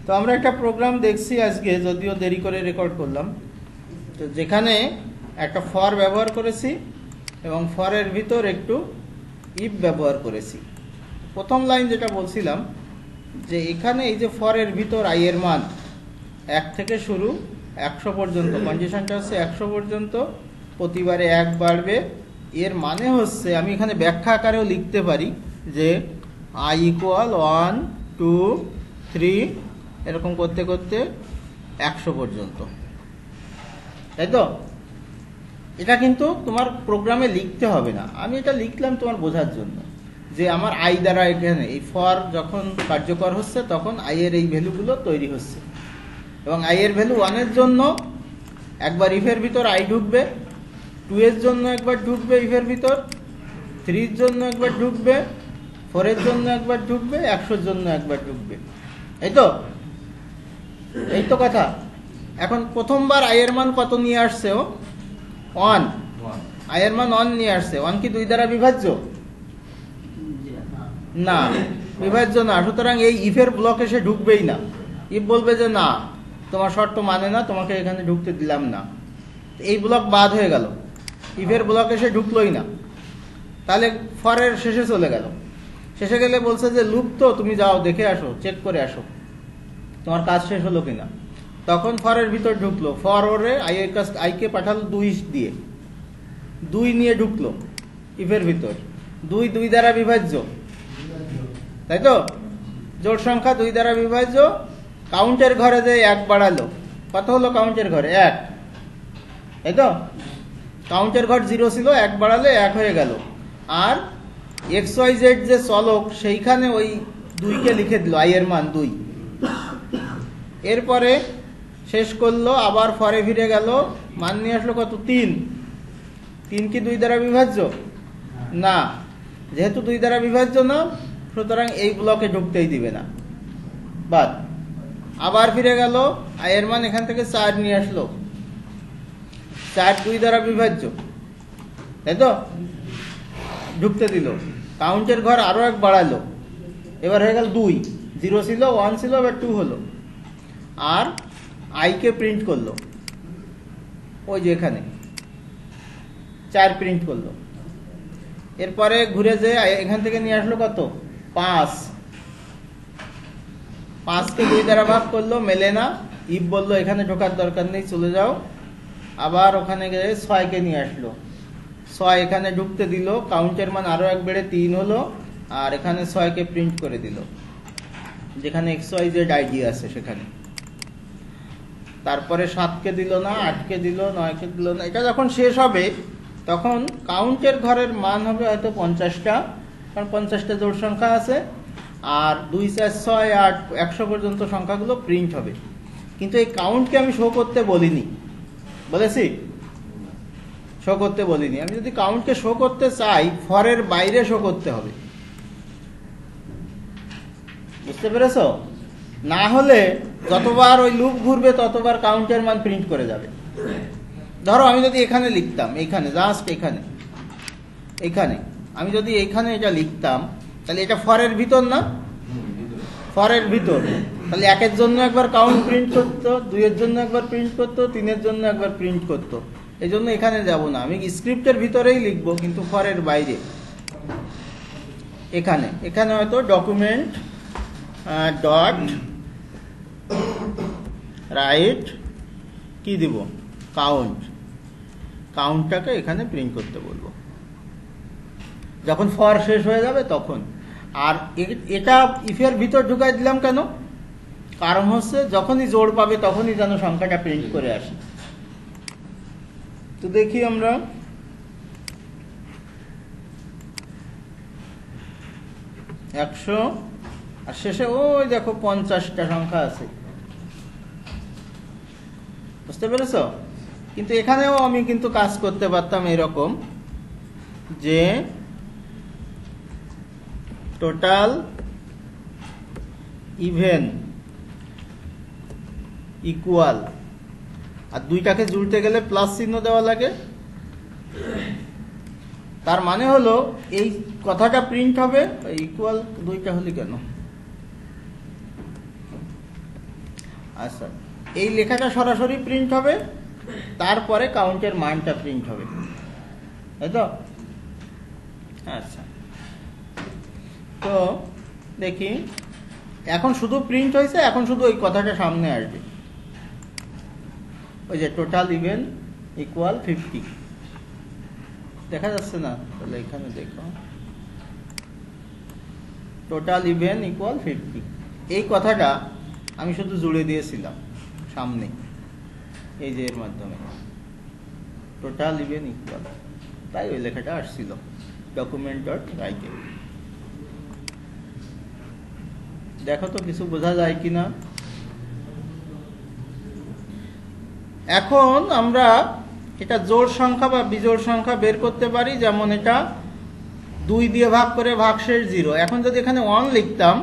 তো আমরা একটা প্রোগ্রাম দেখছি আজকে, যদিও দেরি করে রেকর্ড করলাম, তো যেখানে একটা ফর ব্যবহার করেছি এবং ফরের ভিতর একটু ইফ ব্যবহার করেছি। প্রথম লাইন যেটা বলছিলাম যে এখানে এই যে ফরের ভিতর আই এর মান 1 থেকে শুরু 100 পর্যন্ত, কন্ডিশনটা হচ্ছে 100 পর্যন্ত, প্রতিবারে 1 বাড়বে। এর মানে হচ্ছে আমি এখানে ব্যাখ্যা আকারেও লিখতে পারি যে আই ইকুয়াল 1 2 3 এরকম করতে করতে 100 পর্যন্ত, তাই তো? এটা কিন্তু তোমার প্রোগ্রামে লিখতে হবে না, আমি এটা লিখলাম তোমার বোঝার জন্য যে আমার আই দ্বারা এখানে এই ফর যখন কার্যকর হচ্ছে তখন আই এর এই ভ্যালুগুলো তৈরি হচ্ছে, এবং আই এর ভ্যালু 1 এর জন্য একবার ইফের ভিতর আই ঢুকবে, 2 এর জন্য একবার ঢুকবে ইফের ভিতর, 3 এর জন্য একবার ঢুকবে, 4 এর জন্য একবার ঢুকবে, 100 এর জন্য একবার ঢুকবে, এই তো? এই তো কথা। এখন প্রথমবার আই এর মান কত নিয়ে আসছে? ও 1, আই এর মান 1 নিয়ে আসছে। 1 কি 2 দ্বারা বিভাজ্য? না, বিভাজ্য না। সুতরাং এই ইফের ব্লকে সে ঢুকবেই না। ইফ বলবে যে না, তোমার শর্ত মানে না, তোমাকে এখানে ঢুকতে দিলাম না, এই ব্লক বাদ হয়ে গেল, ইফের ব্লকে সে ঢুকলোই না। তাহলে ফরের শেষে চলে গেল। শেষে গেলে বলছে যে লুপ তো, তুমি যাও দেখে আসো, চেক করে আসো তোমার কাজ শেষ হলো কিনা। তখন ফরের ভিতর ঢুকলো, ফর ওরে আইকে পাঠালো 2 দিয়ে, 2 নিয়ে ঢুকলো ইফের ভিতর। 2 দ্বারা বিভাজ্য, তাই তো? জোড় সংখ্যা 2 দ্বারা বিভাজ্য। কাউন্টের ঘরে যে 1 বাড়ালো, কত হলো কাউন্টের ঘরে? 1, তাই তো? কাউন্টের ঘর 0 ছিল, 1 বাড়ালে 1 হয়ে গেল। আর XYZ যে চলক, সেইখানে ওই 2কে লিখে দিল, আই এর মান 2। এরপরে শেষ করলো, আবার ফরে ফিরে গেল, মান নিয়ে আসলো কত? 3। 3 কি 2 দ্বারা বিভাজ্য? না, যেহেতু 2 দ্বারা বিভাজ্য না, সুতরাং এই ব্লকে ঢুকতেই দিবে না, বাদ। আবার ফিরে গেল, আই এর মান এখান থেকে 4 নিয়ে আসলো, 4 2 দ্বারা বিভাজ্য, তাই তো? ঢুকতে দিল। কাউন্টের ঘর আরো 1 বাড়ালো, এবার হয়ে গেল 2। 0 ছিল, 1 ছিল, এবার 2 হলো। আর আইকে প্রিন্ট করলো, ওই যে এখানে 4 প্রিন্ট করলো। এরপরে ঘুরে যে এখান থেকে নিয়ে আসলো কত? 5। 5কে 2 দ্বারা ভাগ করলো, মেলে না। ইফ বললো এখানে ঢোকার দরকার নেই, চলে যাও। আবার ওখানে গিয়ে 6কে নিয়ে আসলো, 6 এখানে ঢুকতে দিল। কাউন্টের মান আরো 1 বেড়ে 3 হলো, আর এখানে 6কে প্রিন্ট করে দিল, যেখানে XYZ আইডি আছে সেখানে। তারপরে 7কে দিল না, 8কে দিল, 9কে দিল না। এটা যখন শেষ হবে তখন কাউন্টের ঘরের মান হবে হয়তো 50টা, কারণ 50টা জোড় সংখ্যা আছে। আর 2 4 6 8 100 পর্যন্ত সংখ্যাগুলো প্রিন্ট হবে। কিন্তু এই কাউন্টকে আমি শো করতে বলিনি, বলেছি? শো করতে বলিনি। আমি যদি কাউন্টকে শো করতে চাই, ফরের বাইরে শো করতে হবে, বুঝতে পেরেছো? না হলে যতবার ওই লুপ ঘুরবে ততবার কাউন্টের মান প্রিন্ট করে যাবে। ধরো আমি যদি এখানে লিখতাম, এইখানে জাস্ট এখানে আমি যদি এইখানে এটা লিখতাম, তাহলে এটা ফরের ভিতর না? ফরের ভিতর। তাহলে 1 এর জন্য একবার কাউন্ট প্রিন্ট করতো, 2 এর জন্য একবার প্রিন্ট করতো, 3 এর জন্য একবার প্রিন্ট করতো। এই জন্য এখানে যাব না, আমি স্ক্রিপ্টের ভিতরেই লিখবো, কিন্তু ফরের বাইরে। এখানে হয়তো ডকুমেন্ট ডট রাইট কি দিব? কাউন্টটাকে এখানে প্রিন্ট করতে বলবো যখন ফর শেষ হয়ে যাবে তখন। আর এটা ইফের ভিতর ঢুকাই দিলাম কেন? কারণ হচ্ছে যখনই জোড় পাবে তখনই যেন সংখ্যাটা প্রিন্ট করে আসে। তো দেখি আমরা, একশো, আর শেষে ওই দেখো 50টা সংখ্যা আছে, বুঝতে পেরেছ? কিন্তু এখানেও আমি কিন্তু কাজ করতে পারতাম এরকম যে টোটাল ইভেন ইকুয়াল, আর 2টাকে জুড়তে গেলে প্লাস চিহ্ন দেওয়া লাগে। তার মানে হলো এই কথাটা প্রিন্ট হবে। ইকুয়াল 2টা হলে কেন? আচ্ছা, এই লেখাটা সরাসরি প্রিন্ট হবে, তারপরে কাউন্টের মানটা প্রিন্ট হবে, তাই তো? আচ্ছা, তো দেখি এখন শুধু প্রিন্ট হয়েছে, এখন শুধু ওই কথাটা সামনে আসবে, ওই যে টোটাল ইভেন ইকুয়াল 50 দেখা যাচ্ছে না? তাহলে এখানে দেখো টোটাল ইভেন ইকুয়াল 50, এই কথাটা আমি শুধু জুড়ে দিয়েছিলাম সামনে, এই যে এর মাধ্যমে টোটাল ইভেন ইকুয়াল, তাই ওই লেখাটা আসছিল ডকুমেন্ট ডট রাইটে। দেখো তো কিছু বোঝা যায় কিনা। এখন আমরা এটা জোড় সংখ্যা বা বিজোড় সংখ্যা বের করতে পারি, যেমন এটা 2 দিয়ে ভাগ করে ভাগশেষ 0। এখন যদি এখানে 1 লিখতাম,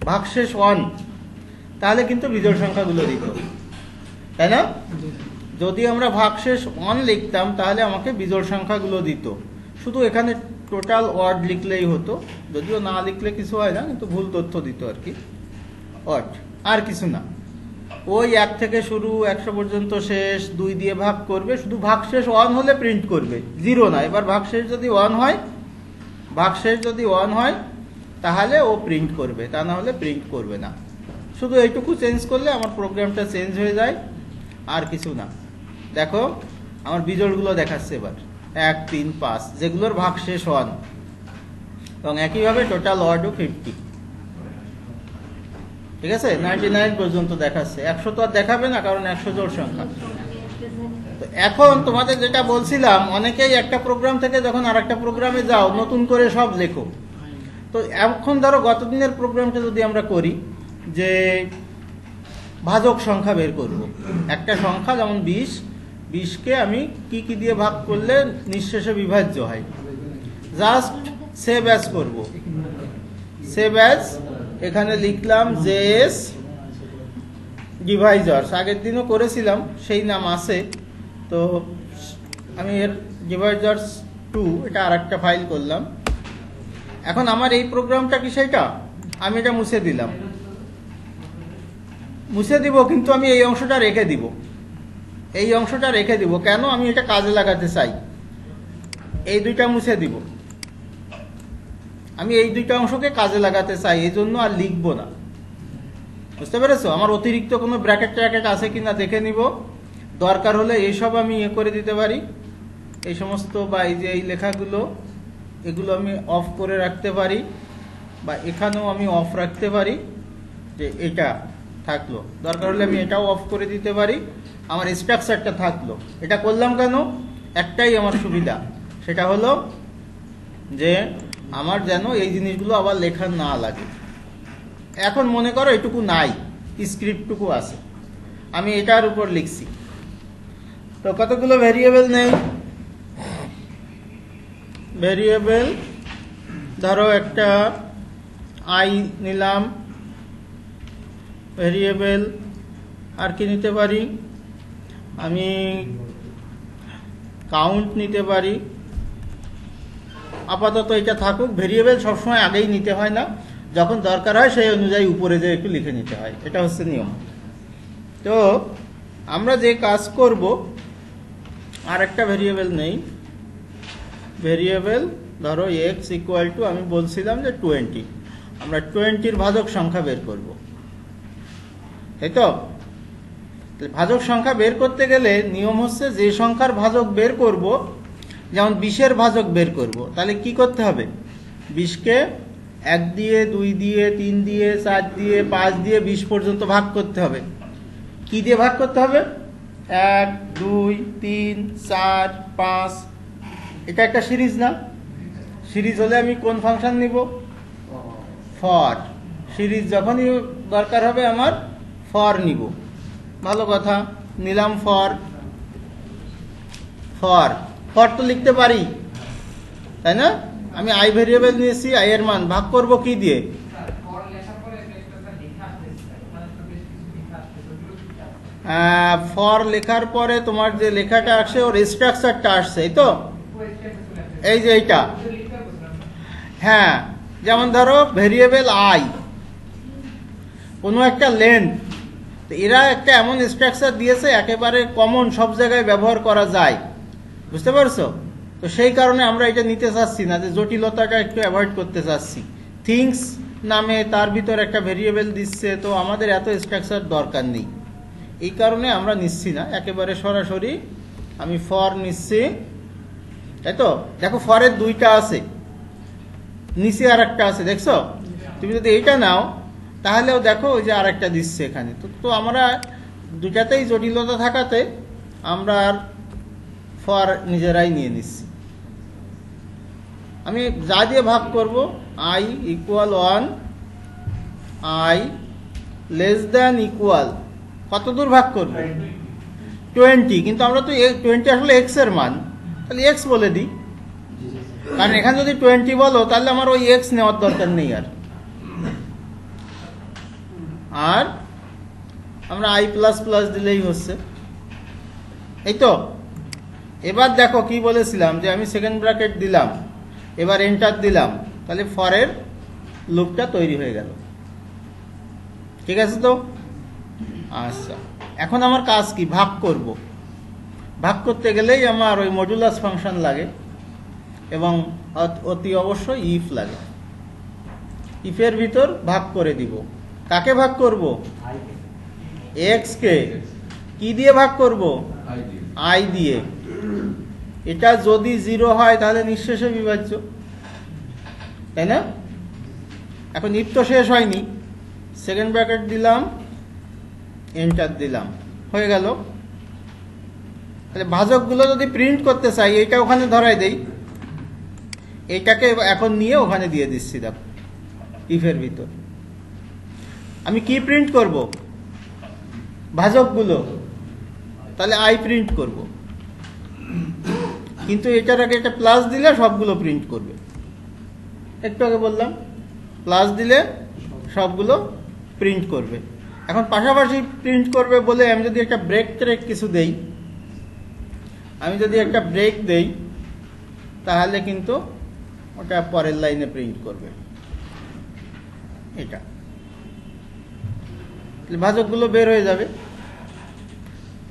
ভাগশেষ 1, তাহলে কিন্তু বিজোড় সংখ্যাগুলো দিত, তাই না? যদি আমরা ভাগশেষ 1 লিখতাম তাহলে আমাকে বিজোড় সংখ্যাগুলো দিত। শুধু এখানে টোটাল ওয়ার্ড লিখলেই হতো, যদিও না লিখলে কিছু হয় না, কিন্তু ভুল তথ্য দিত আর কি, ওয়ার্ড, আর কিছু না। ওই 1 থেকে শুরু 100 পর্যন্ত শেষ, 2 দিয়ে ভাগ করবে, শুধু ভাগশেষ 1 হলে প্রিন্ট করবে, 0 না। এবার ভাগশেষ যদি 1 হয়, ভাগশেষ যদি 1 হয় তাহলে ও প্রিন্ট করবে, তা না হলে প্রিন্ট করবে না। শুধু এইটুকু চেঞ্জ করলে আমার প্রোগ্রামটা চেঞ্জ হয়ে যায়, আর কিছু না। দেখো আমার বিজোড়গুলো দেখাচ্ছে এবার 1, 3, 5, যেগুলোর ভাগশেষ 1, এবং একইভাবে টোটাল ওয়ার্ডও 50, ঠিক আছে? 99 পর্যন্ত দেখাচ্ছে, 100 তো আর দেখাবে না, কারণ 100 জোড় সংখ্যা। তো এখন তোমাদের যেটা বলছিলাম, অনেকেই একটা প্রোগ্রাম থেকে যখন আর একটা প্রোগ্রামে যাও, নতুন করে সব লেখো। তো এখন ধরো গতদিনের প্রোগ্রামটা যদি আমরা করি, যে ভাজক সংখ্যা বের করব, একটা সংখ্যা যেমন 20, 20কে আমি কি কি দিয়ে ভাগ করলে নিঃশেষে বিভাজ্য হয়, জাস্ট সেভ অ্যাজ করব। সেভ অ্যাজ, এখানে লিখলাম জেএস ডিভাইজার্স, আগের দিনও করেছিলাম, সেই নাম আছে। তো আমি এর ডিভাইজার্স 2, এটা আর একটা ফাইল করলাম। এখন আমার এই প্রোগ্রামটা কি সেটা, আমি এটা মুছে দিলাম, মুছে দিব, কিন্তু আমি এই অংশটা রেখে দিব, এই অংশটা রেখে দিব। কেন? আমি এটা কাজে লাগাতে চাই। এই দুইটা মুছে দিব, আমি এই দুইটা অংশকে কাজে লাগাতে চাই, এই জন্য আর লিখবো না। বুঝতে পেরেছো? আমার অতিরিক্ত কোনো ব্র্যাকেট ট্র্যাকেট আছে কিনা দেখে নিব, দরকার হলে এইসব আমি করে দিতে পারি, এই সমস্ত, বা এই যে এই লেখাগুলো, এগুলো আমি অফ করে রাখতে পারি, বা এখানেও আমি অফ রাখতে পারি, যে এটা থাকলো, দরকার হলে আমি এটাও অফ করে দিতে পারি, আমার স্ট্রাকচারটা থাকলো। এটা করলাম কেন? একটাই আমার সুবিধা, সেটা হলো যে আমার যেন এই জিনিসগুলো আবার লেখা না লাগে। এখন মনে করো এটুকু নাই, স্ক্রিপ্টটুকু আছে, আমি এটার উপর লিখছি, তো কতগুলো ভেরিয়েবল নেই, ভেরিয়েবল ধরো একটা আই নিলাম, ভেরিয়েবল আর কি নিতে পারি, আমি কাউন্ট নিতে পারি। আপাতত এটা থাকুক, ভেরিয়েবল সবসময় আগেই নিতে হয় না, যখন দরকার হয় সেই অনুযায়ী উপরে যে একটু লিখে নিতে হয়, এটা হচ্ছে নিয়ম। তো আমরা যে কাজ করব, আর একটা ভেরিয়েবল নেই, ভেরিয়েবল ধরো এক্স ইকুয়াল টু, আমি বলছিলাম যে 20, আমরা 20-র ভাজক সংখ্যা বের করব, তাই তো? ভাজক সংখ্যা বের করতে গেলে নিয়ম হচ্ছে, যে সংখ্যার ভাজক বের করব, যেমন 20-এর ভাজক বের করব, তাহলে কি করতে হবে? 20কে 1 দিয়ে, 2 দিয়ে, 3 দিয়ে, 4 দিয়ে, 5 দিয়ে 20 পর্যন্ত ভাগ করতে হবে। কি দিয়ে ভাগ করতে হবে? 1, 2, 3, 4, 5, এটা একটা সিরিজ না? সিরিজ হলে আমি কোন ফাংশন নিব? ফর। সিরিজ যখনই দরকার হবে আমার ফর নিব। ভালো কথা, নিলাম ফর। ফর ফর তো লিখতে পারি, তাই না? আমি আই ভেরিয়েবল নিয়েছি, আই এর মান ভাগ করব কি দিয়ে? ফর লেখার পরে তোমার যে লেখাটা আসছে, ওর স্ট্রাকচারটা আসছে, এই তো, এই যে এইটা। হ্যাঁ, যেমন ধরো ভেরিয়েবল আই, কোনো একটা লেন্থ, তো এরা একটা এমন স্ট্রাকচার দিয়েছে একেবারে কমন, সব জায়গায় ব্যবহার করা যায়, বুঝতে পারছো? তো সেই কারণে আমরা এটা নিতে চাচ্ছি না, যে জটিলতাটা একটু অ্যাভয়েড করতে চাচ্ছি। থিংস নামে তার ভিতর একটা ভেরিয়েবল দিচ্ছে, তো আমাদের এত স্ট্রাকচার দরকার নেই, এই কারণে আমরা নিচ্ছি না, একেবারে সরাসরি আমি ফর নিচ্ছি। তাই তো? দেখো ফরের দুইটা আছে, নিচে আর একটা আছে, দেখছো? তুমি যদি এইটা নাও তাহলেও দেখো ওই যে আর একটা দিচ্ছে এখানে। তো আমরা দুটাতেই জটিলতা থাকাতে আমরা আর ফর নিজেরাই নিয়ে নিচ্ছি। আমি যা দিয়ে ভাগ করব, i equal 1, i less than equal, কত দূর ভাগ করব? 20, কিন্তু আমরা তো 20 আসলে এক্স এর মান, তাহলে এক্স বলে দিই, কারণ এখানে যদি 20 বলো তাহলে আমার ওই এক্স নেওয়ার দরকার নেই। আর আমরা i প্লাস প্লাস দিলেই হচ্ছে, এই তো। এবার দেখো কি বলেছিলাম, যে আমি সেকেন্ড ব্র্যাকেট দিলাম, এবার এন্টার দিলাম, তাহলে ফরের লুপটা তৈরি হয়ে গেল। ঠিক আছে তো? আচ্ছা, এখন আমার কাজ কি? ভাগ করব। ভাগ করতে গেলেই আমার ওই মডুলাস ফাংশন লাগে এবং অতি অবশ্যই ইফ লাগে। ইফের ভিতর ভাগ করে দিব। কাকে ভাগ করব? এক্স কে। কি দিয়ে ভাগ করব? আই দিয়ে। এটা যদি 0 হয় তাহলে নিঃশেষে বিভাজ্য, তাই না? এখন ইফ তো শেষ হয়নি, সেকেন্ড ব্র্যাকেট দিলাম, এন্টার দিলাম, হয়ে গেল। তাহলে ভাজকগুলো যদি প্রিন্ট করতে চাই, এইটা ওখানে ধরাই দেই, এইটাকে এখন নিয়ে ওখানে দিয়ে দিচ্ছি। দেখো ইফের ভিতর আমি কি প্রিন্ট করব? ভাজকগুলো, তাহলে আই প্রিন্ট করব, কিন্তু এটার আগে একটা প্লাস দিলে সবগুলো প্রিন্ট করবে। একটু আগে বললাম প্লাস দিলে সবগুলো প্রিন্ট করবে। এখন পাশাপাশি প্রিন্ট করবে বলে আমি যদি একটা ব্রেক ট্রেক কিছু দেই, আমি যদি একটা ব্রেক দেই তাহলে কিন্তু ওটা পরের লাইনে প্রিন্ট করবে। এটা ভাজকগুলো বের হয়ে যাবে।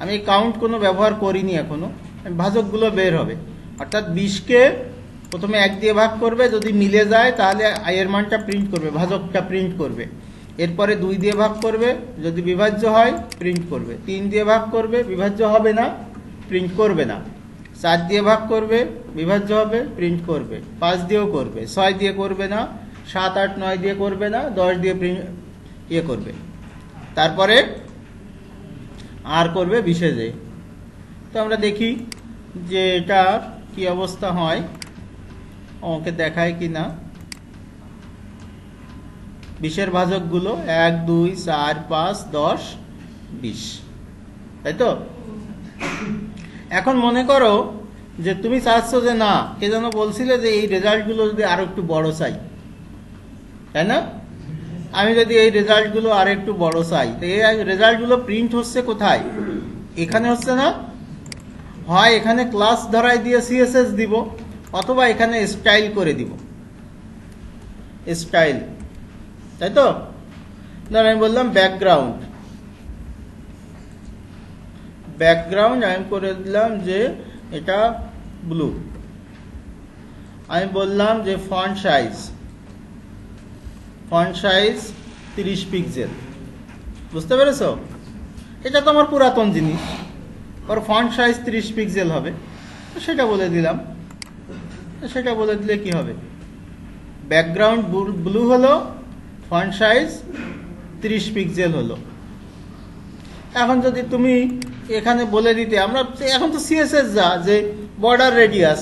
আমি কাউন্ট কোনো ব্যবহার করিনি এখনো, ভাজকগুলো বের হবে। অর্থাৎ 20কে প্রথমে 1 দিয়ে ভাগ করবে, যদি মিলে যায় তাহলে আই এর মানটা প্রিন্ট করবে, ভাজকটা প্রিন্ট করবে। এরপরে 2 দিয়ে ভাগ করবে, যদি বিভাজ্য হয় প্রিন্ট করবে। 3 দিয়ে ভাগ করবে, বিভাজ্য হবে না, প্রিন্ট করবে না। 4 দিয়ে ভাগ করবে, বিভাজ্য হবে, প্রিন্ট করবে। 5 দিয়েও করবে, 6 দিয়ে করবে না, 7, 8, 9 দিয়ে করবে না, 10 দিয়ে করবে। তারপরে আর করবে 20-এ। তো আমরা দেখি যে এটা কি অবস্থা হয়, আমাকে দেখায় কি না। 20-এর ভাজকগুলো 1, 2, 4, 5, 10, 20, তাই তো? এখন মনে করো যে তুমি চাচ্ছ যে না, কে যেন বলছিলে যে এই রেজাল্টগুলো যদি আরো একটু বড় চাই, তাই না? আমি যদি এই রেজাল্টগুলো আর একটু বড় চাই, তো এই রেজাল্টগুলো প্রিন্ট হচ্ছে কোথায়? এখানে হচ্ছে না? হয় এখানে ক্লাস ধরাই দিয়ে সিএসএস দিব, অথবা এখানে স্টাইল করে দিব, স্টাইল, তাই তো? ধর আমি বললাম ব্যাকগ্রাউন্ড, আমি করে দিলাম যে এটা ব্লু। আমি বললাম যে ফন্ট সাইজ 30 পিক্সেল। বুঝতে পেরেছো? এটা তো আমার পুরাতন জিনিস, ওর ফন্ট সাইজ 30 পিক্সেল হবে, সেটা বলে দিলাম। সেটা বলে দিলে কি হবে? ব্যাকগ্রাউন্ড ব্লু হলো, ফন্ট সাইজ 30 পিক্সেল হলো। এখন যদি তুমি এখানে বলে দিতে, আমরা এখন তো সিএসএস যা, যে বর্ডার রেডিয়াস,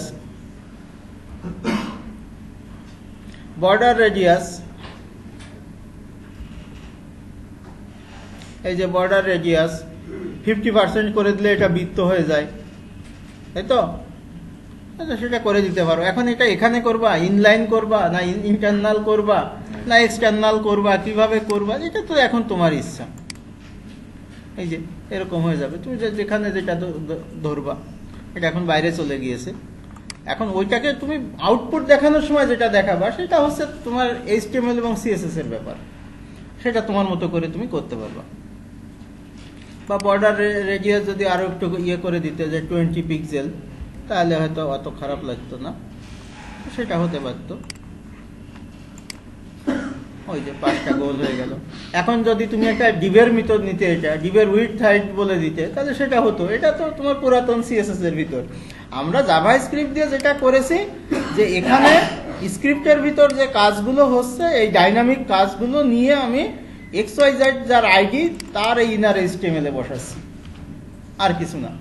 এই যে বর্ডার রেডিয়াস 50% করে দিলে এটা বৃত্ত হয়ে যায়, তাই তো? সেটা করে দিতে পারো। এখন এটা এখানে করবা, ইনলাইন করবা, না ইন্টারনাল করবা, না এক্সটার্নাল করবা, কিভাবে করবা, এটা তো এখন তোমার ইচ্ছা। এই যে এরকম হয়ে যাবে, তুমি যেখানে যেটা ধরবা। এটা এখন বাইরে চলে গিয়েছে। এখন ওইটাকে তুমি আউটপুট দেখানোর সময় যেটা দেখাবা, সেটা হচ্ছে তোমার এইচটিএমএল এবং সিএসএস এর ব্যাপার। সেটা তোমার মতো করে তুমি করতে পারবা। বা বর্ডার রেডিয়াস যদি আরো একটু ইয়ে করে দিতে, যে 20 পিক্সেল, তাহলে হয়তো অত খারাপ লাগতো না, সেটা হতে পারতো। ওই যে 5টা গোল হয়ে গেল। এখন যদি তুমি একটা ডিভের মেথড নিতে, এটা ডিভের উইডথ হাইট বলে দিতে, তাহলে সেটা হতো। এটা তো তোমার পুরাতন সিএসএস এর ভিতর। আমরা জাভা স্ক্রিপ্ট দিয়ে যেটা করেছি, যে এখানে স্ক্রিপ্টের ভিতর যে কাজগুলো হচ্ছে, এই ডাইনামিক কাজগুলো নিয়ে আমি XYZ যার আইডি, তার এই ইনার HTML এ বসাচ্ছি, আর কিছু না।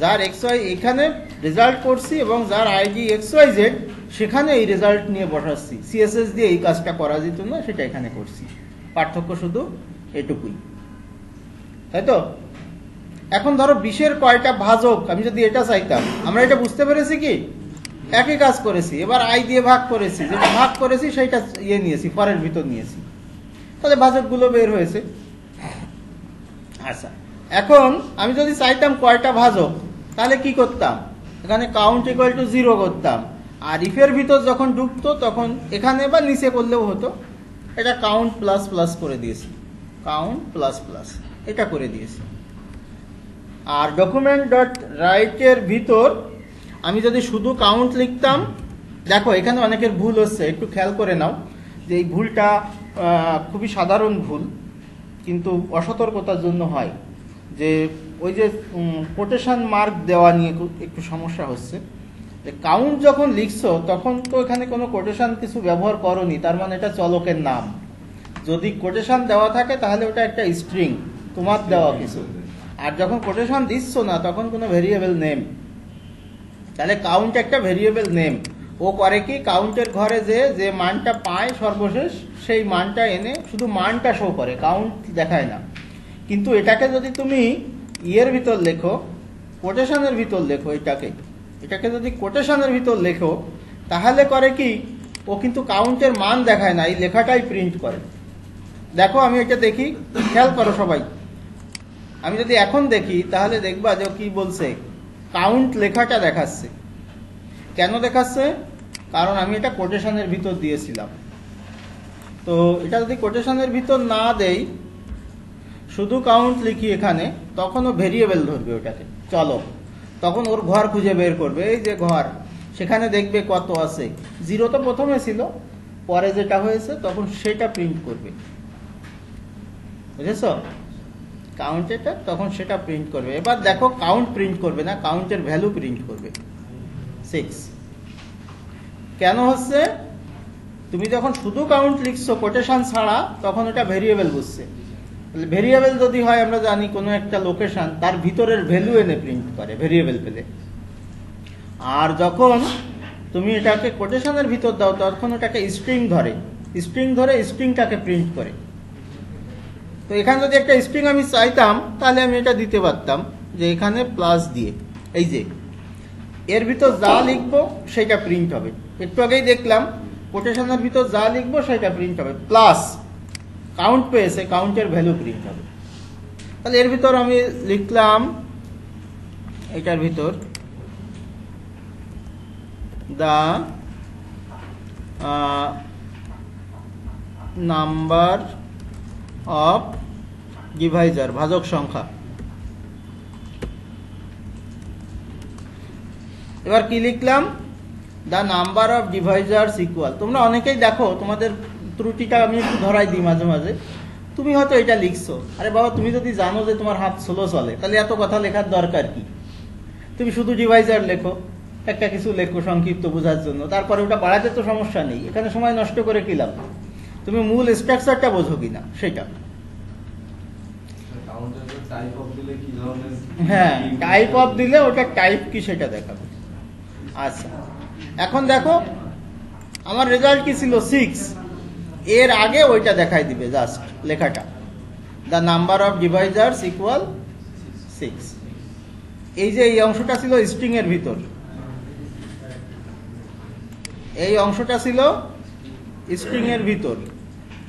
যার XY এখানে রেজাল্ট করছি এবং যার আইডি XYZ, সেখানে এই রেজাল্ট নিয়ে বসাচ্ছি। সিএসএস দিয়ে এই কাজটা করা যেত না, সেটা এখানে করছি। পার্থক্য শুধু এটুকুই, তাই তো? এখন ধরো 20-এর কয়টা ভাজক, আমি যদি এটা চাইতাম, আমরা এটা বুঝতে পেরেছি কি একই কাজ করেছি। এবার আই দিয়ে ভাগ করেছি, যেটা ভাগ করেছি সেইটা ইয়ে নিয়েছি, ফরের ভিতর নিয়েছি, তাহলে ভাজকগুলো বের হয়েছে। আচ্ছা, এখন আমি যদি চাইতাম কয়টা ভাজক, তাহলে কি করতাম? এখানে কাউন্ট ইকুয়াল টু 0 করতাম, আর ইফের ভিতর যখন ঢুকতো তখন এখানে বা নিচে করলেও হতো, এটা কাউন্ট প্লাস প্লাস করে দিয়েছি, কাউন্ট প্লাস প্লাস এটা করে দিয়েছি। আর ডকুমেন্ট ডট রাইট এর ভিতর আমি যদি শুধু কাউন্ট লিখতাম, দেখো এখানে অনেকের ভুল হচ্ছে, একটু খেয়াল করে নাও যে এই ভুলটা খুবই সাধারণ ভুল, কিন্তু অসতর্কতার জন্য হয়। যে ওই যে কোটেশন মার্ক দেওয়া নিয়ে একটু সমস্যা হচ্ছে। যে কাউন্ট যখন লিখছো তখন তো এখানে কোনো কোটেশন কিছু ব্যবহার করোনি, তার মানে এটা চলকের নাম। যদি কোটেশন দেওয়া থাকে তাহলে ওটা একটা স্ট্রিং, তোমার দেওয়া কিছু। আর যখন কোটেশন দিচ্ছ না, তখন কোনো ভেরিয়েবল নেম। তাহলে কাউন্ট একটা ভেরিয়েবল নেম। ও করে কি, কাউন্টের ঘরে যে মানটা পায় সর্বশেষ, সেই মানটা এনে শুধু মানটা শো করে, কাউন্ট দেখায় না। কিন্তু এটাকে যদি তুমি ইয়ের ভিতর লেখো, কোটেশনের ভিতর লেখো, এটাকে যদি কোটেশনের ভিতর লেখো, তাহলে করে কি, ও কিন্তু কাউন্টের মান দেখায় না, এই লেখাটাই প্রিন্ট করে। দেখো আমি এটা দেখি, খেয়াল করো সবাই। আমি যদি এখন দেখি তাহলে দেখবা যে কি বলছে, কাউন্ট লেখাটা দেখাচ্ছে। কেন দেখাচ্ছে? কারণ আমি এটা কোটেশনের ভিতর দিয়েছিলাম। তো এটা যদি কোটেশনের ভিতর না দেই, শুধু কাউন্ট লিখি এখানে, তখন ও ভেরিয়েবল ধরবে ওটাকে, চলো, তখন ওর ঘর খুঁজে বের করবে। এই যে ঘর, সেখানে দেখবে কত আছে, 0 তো প্রথমে ছিল, পরে যেটা হয়েছে তখন সেটা প্রিন্ট করবে, বুঝেছ? কাউন্ট এটা, তখন সেটা প্রিন্ট করবে। এবার দেখো কাউন্ট প্রিন্ট করবে না, কাউন্টের ভ্যালু প্রিন্ট করবে 6। কেন হচ্ছে? তুমি যখন শুধু কাউন্ট লিখছো কোটেশন ছাড়া, তখন ওটা ভেরিয়েবল বুঝছে। ভেরিয়েবল যদি হয়, আমরা জানি কোনো একটা লোকেশন, তার ভিতরের ভ্যালু এনে প্রিন্ট করে ভেরিয়েবল পেলে। আর যখন তুমি এটাকে কোটেশনের ভিতর দাও, তখন ওটাকে স্ট্রিং ধরে, স্ট্রিংটাকে প্রিন্ট করে। তো এখানে যদি একটা স্ট্রিং আমি চাইতাম, তাহলে আমি এটা দিতে পারতাম, যে এখানে প্লাস দিয়ে, এই যে এর ভিতর যা লিখবো সেটা প্রিন্ট হবে। একটু আগেই দেখলাম কোটেশনের ভিতর যা লিখবো সেটা প্রিন্ট হবে, প্লাস কাউন্ট পেয়েছে, কাউন্টের ভ্যালু প্রিন্ট হবে। তাহলে এর ভিতর আমি লিখলাম, এটার ভিতর দা নাম্বার অফ ডিভাইজার, ভাজক সংখ্যা। এবার কি লিখলাম? The number of ডিভাইজার্স equal. তোমরা অনেকেই দেখো, তোমাদের ত্রুটিটা আমি একটু ধরাই দিই মাঝে মাঝে। তুমি হয়তো এটা লিখছো, আরে বাবা তুমি যদি জানো যে তোমার হাত স্লো চলে, তাহলে এত কথা লেখার দরকার কি? তুমি শুধু ডিভাইজার লেখো, একটা কিছু লেখো সংক্ষিপ্ত বোঝার জন্য, তারপরে ওটা বাড়াতে তো সমস্যা নেই, এখানে সময় নষ্ট করে কি লাভ? তুমি মূল স্ট্রাকচারটা বোঝো কিনা সেটা। হ্যাঁ, টাইপ অফ দিলে ওটা টাইপ কি সেটা দেখাবে। আচ্ছা, এখন দেখো আমার রেজাল্ট কি ছিল, 6। এর আগে ওইটা দেখাই দিবে জাস্ট লেখাটা, দ্য নাম্বার অফ ডিভাইজার্স ইকুয়াল 6। এই যে এই অংশটা ছিল স্ট্রিং এর ভিতর, এই অংশটা ছিল স্ট্রিং এর ভিতর,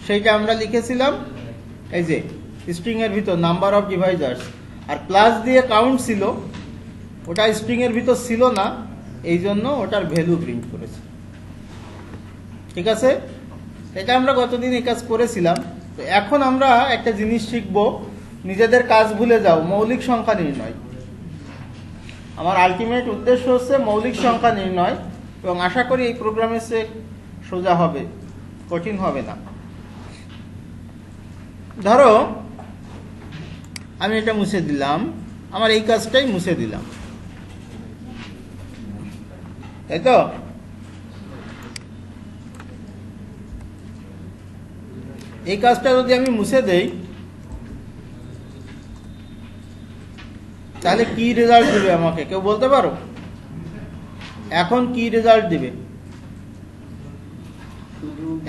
সেইটা আমরা লিখেছিলাম এই যে স্ট্রিং এর ভিতর নাম্বার অফ ডিভাইজার্স, আর প্লাস দিয়ে কাউন্ট ছিল, ওটা স্ট্রিং এর ভিতর ছিল না, এই জন্য ওটার ভ্যালু প্রিন্ট করেছে। ঠিক আছে, এটা আমরা গতদিন এই কাজ করেছিলাম। তো এখন আমরা একটা জিনিস শিখবো, নিজেদের কাজ ভুলে যাও, মৌলিক সংখ্যা নির্ণয়। আমার আলটিমেট উদ্দেশ্য হচ্ছে মৌলিক সংখ্যা নির্ণয়, এবং আশা করি এই প্রোগ্রামে সে সোজা হবে, কঠিন হবে না। ধরো আমি এটা মুছে দিলাম, আমার এই কাজটাই মুছে দিলাম, তাই তো? এই কাজটা যদি আমি মুছে দেই তাহলে কি রেজাল্ট দিবে আমাকে কেউ বলতে পারো? এখন কি রেজাল্ট দিবে?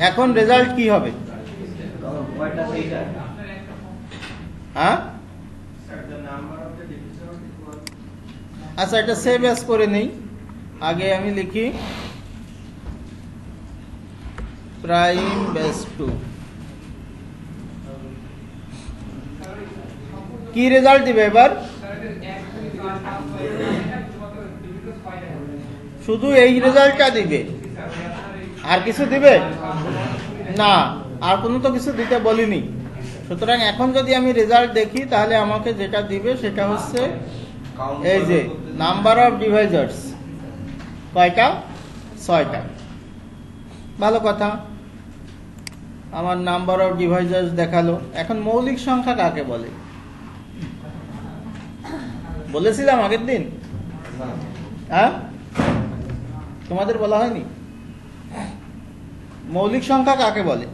এখন রেজাল্ট কি হবে? হ্যাঁ, আচ্ছা এটা সেভ অ্যাজ করে নেই। আগে আমি লিখি প্রাইম বেস 2। কি রেজাল্ট দিবে এবার? শুধু এই রেজাল্টটা দিবে, আর কিছু দিবে না, আর কোনো তো কিছু দিতে বলিনি। সুতরাং এখন যদি আমি রেজাল্ট দেখি তাহলে আমাকে যেটা দিবে সেটা হচ্ছে এই যে নাম্বার অফ ডিভাইজার্স। কয়টা? 6টা। ভালো কথা, আমার নাম্বার অফ ডিভাইজার্স দেখালো। এখন মৌলিক সংখ্যা কাকে বলে বলেছিলাম আগের দিন? হ্যাঁ, তোমাদের বলা হয়নি? মৌলিক সংখ্যা কাকে বলে?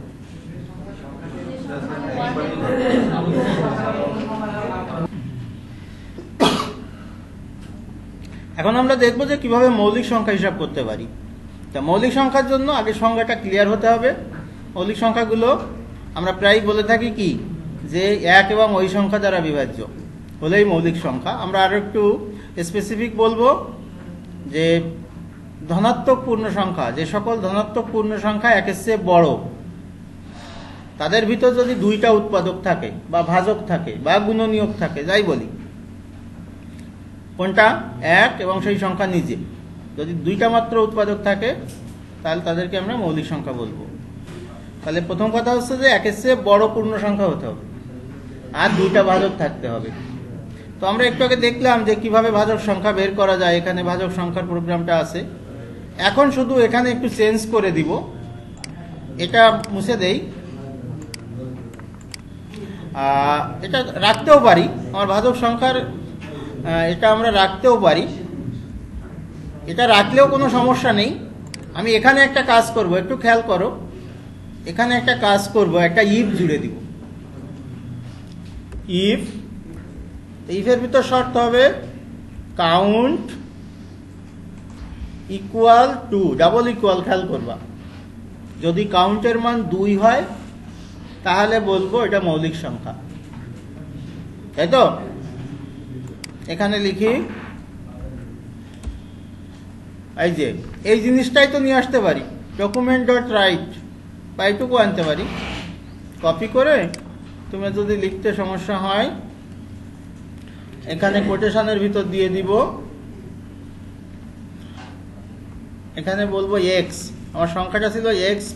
এখন আমরা দেখব যে কিভাবে মৌলিক সংখ্যা হিসাব করতে পারি। তা মৌলিক সংখ্যার জন্য আগে সংজ্ঞাটা ক্লিয়ার হতে হবে। মৌলিক সংখ্যাগুলো আমরা প্রায় বলে থাকি কি, যে এক এবং ওই সংখ্যা দ্বারা বিভাজ্য হলেই মৌলিক সংখ্যা। আমরা আরো একটু স্পেসিফিক বলবো যে ধনাত্মক পূর্ণ সংখ্যা, যে সকল ধনাত্মক পূর্ণ সংখ্যা একের চেয়ে বড়, তাদের ভিতর যদি দুইটা উৎপাদক থাকে বা ভাজক থাকে বা গুণনীয়ক থাকে, যাই বলি, কোনটা? এক এবং সেই সংখ্যা নিজে, যদি দুইটা মাত্র উৎপাদক থাকে তাহলে তাদেরকে আমরা মৌলিক সংখ্যা বলবো। তাহলে প্রথম কথা হচ্ছে যে একের চেয়ে বড় পূর্ণ সংখ্যা হতে হবে আর দুইটা ভাজক থাকতে হবে। তো আমরা একটু আগে দেখলাম যে কিভাবে ভাজক সংখ্যা বের করা যায়, এখানে ভাজক সংখ্যার প্রোগ্রামটা আছে। এখন শুধু এখানে একটু চেঞ্জ করে দিব, এটা মুছে দেই, এটা রাখতেও পারি, আমার ভাজক সংখ্যার এটা আমরা রাখতেও পারি, এটা রাখলেও কোনো সমস্যা নেই। আমি এখানে একটা কাজ করব, একটু খেয়াল করো, এখানে একটা কাজ করব, একটা ইফ জুড়ে দিব। ইফের ভিতর শর্ত হবে count equal to, double equal, খেয়াল করবা, যদি কাউন্টের মান 2 হয় তাহলে বলবো এটা মৌলিক সংখ্যা, তাই তো? এখানে লিখি এই যে এই জিনিসটাই তো নিয়ে আসতে পারি, ডকুমেন্ট ডট রাইট, বা এইটুকু আনতে পারি। কপি করে তুমি যদি লিখতে সমস্যা হয় এখানে কোটেশনের ভিতর দিয়ে দিব, এখানে বলবো এক্স, আমার সংখ্যাটা ছিল x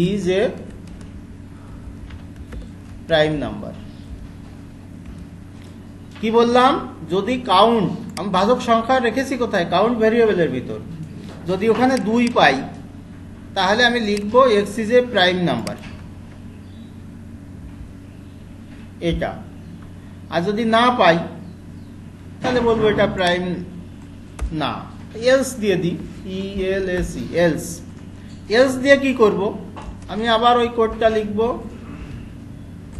is a prime number. কি বললাম? যদি কাউন্ট, আমি ভাজক সংখ্যা রেখেছি কোথায়? কাউন্ট ভ্যারিয়েবলের ভিতর। যদি ওখানে 2 পাই তাহলে আমি লিখবো x is a prime number, এটা। আর যদি না পাই তাহলে বলবো এটা প্রাইম না। এলস দিয়ে দিই, ELSE, এলস। এলস দিয়ে কি করব? আমি আবার ওই কোডটা লিখব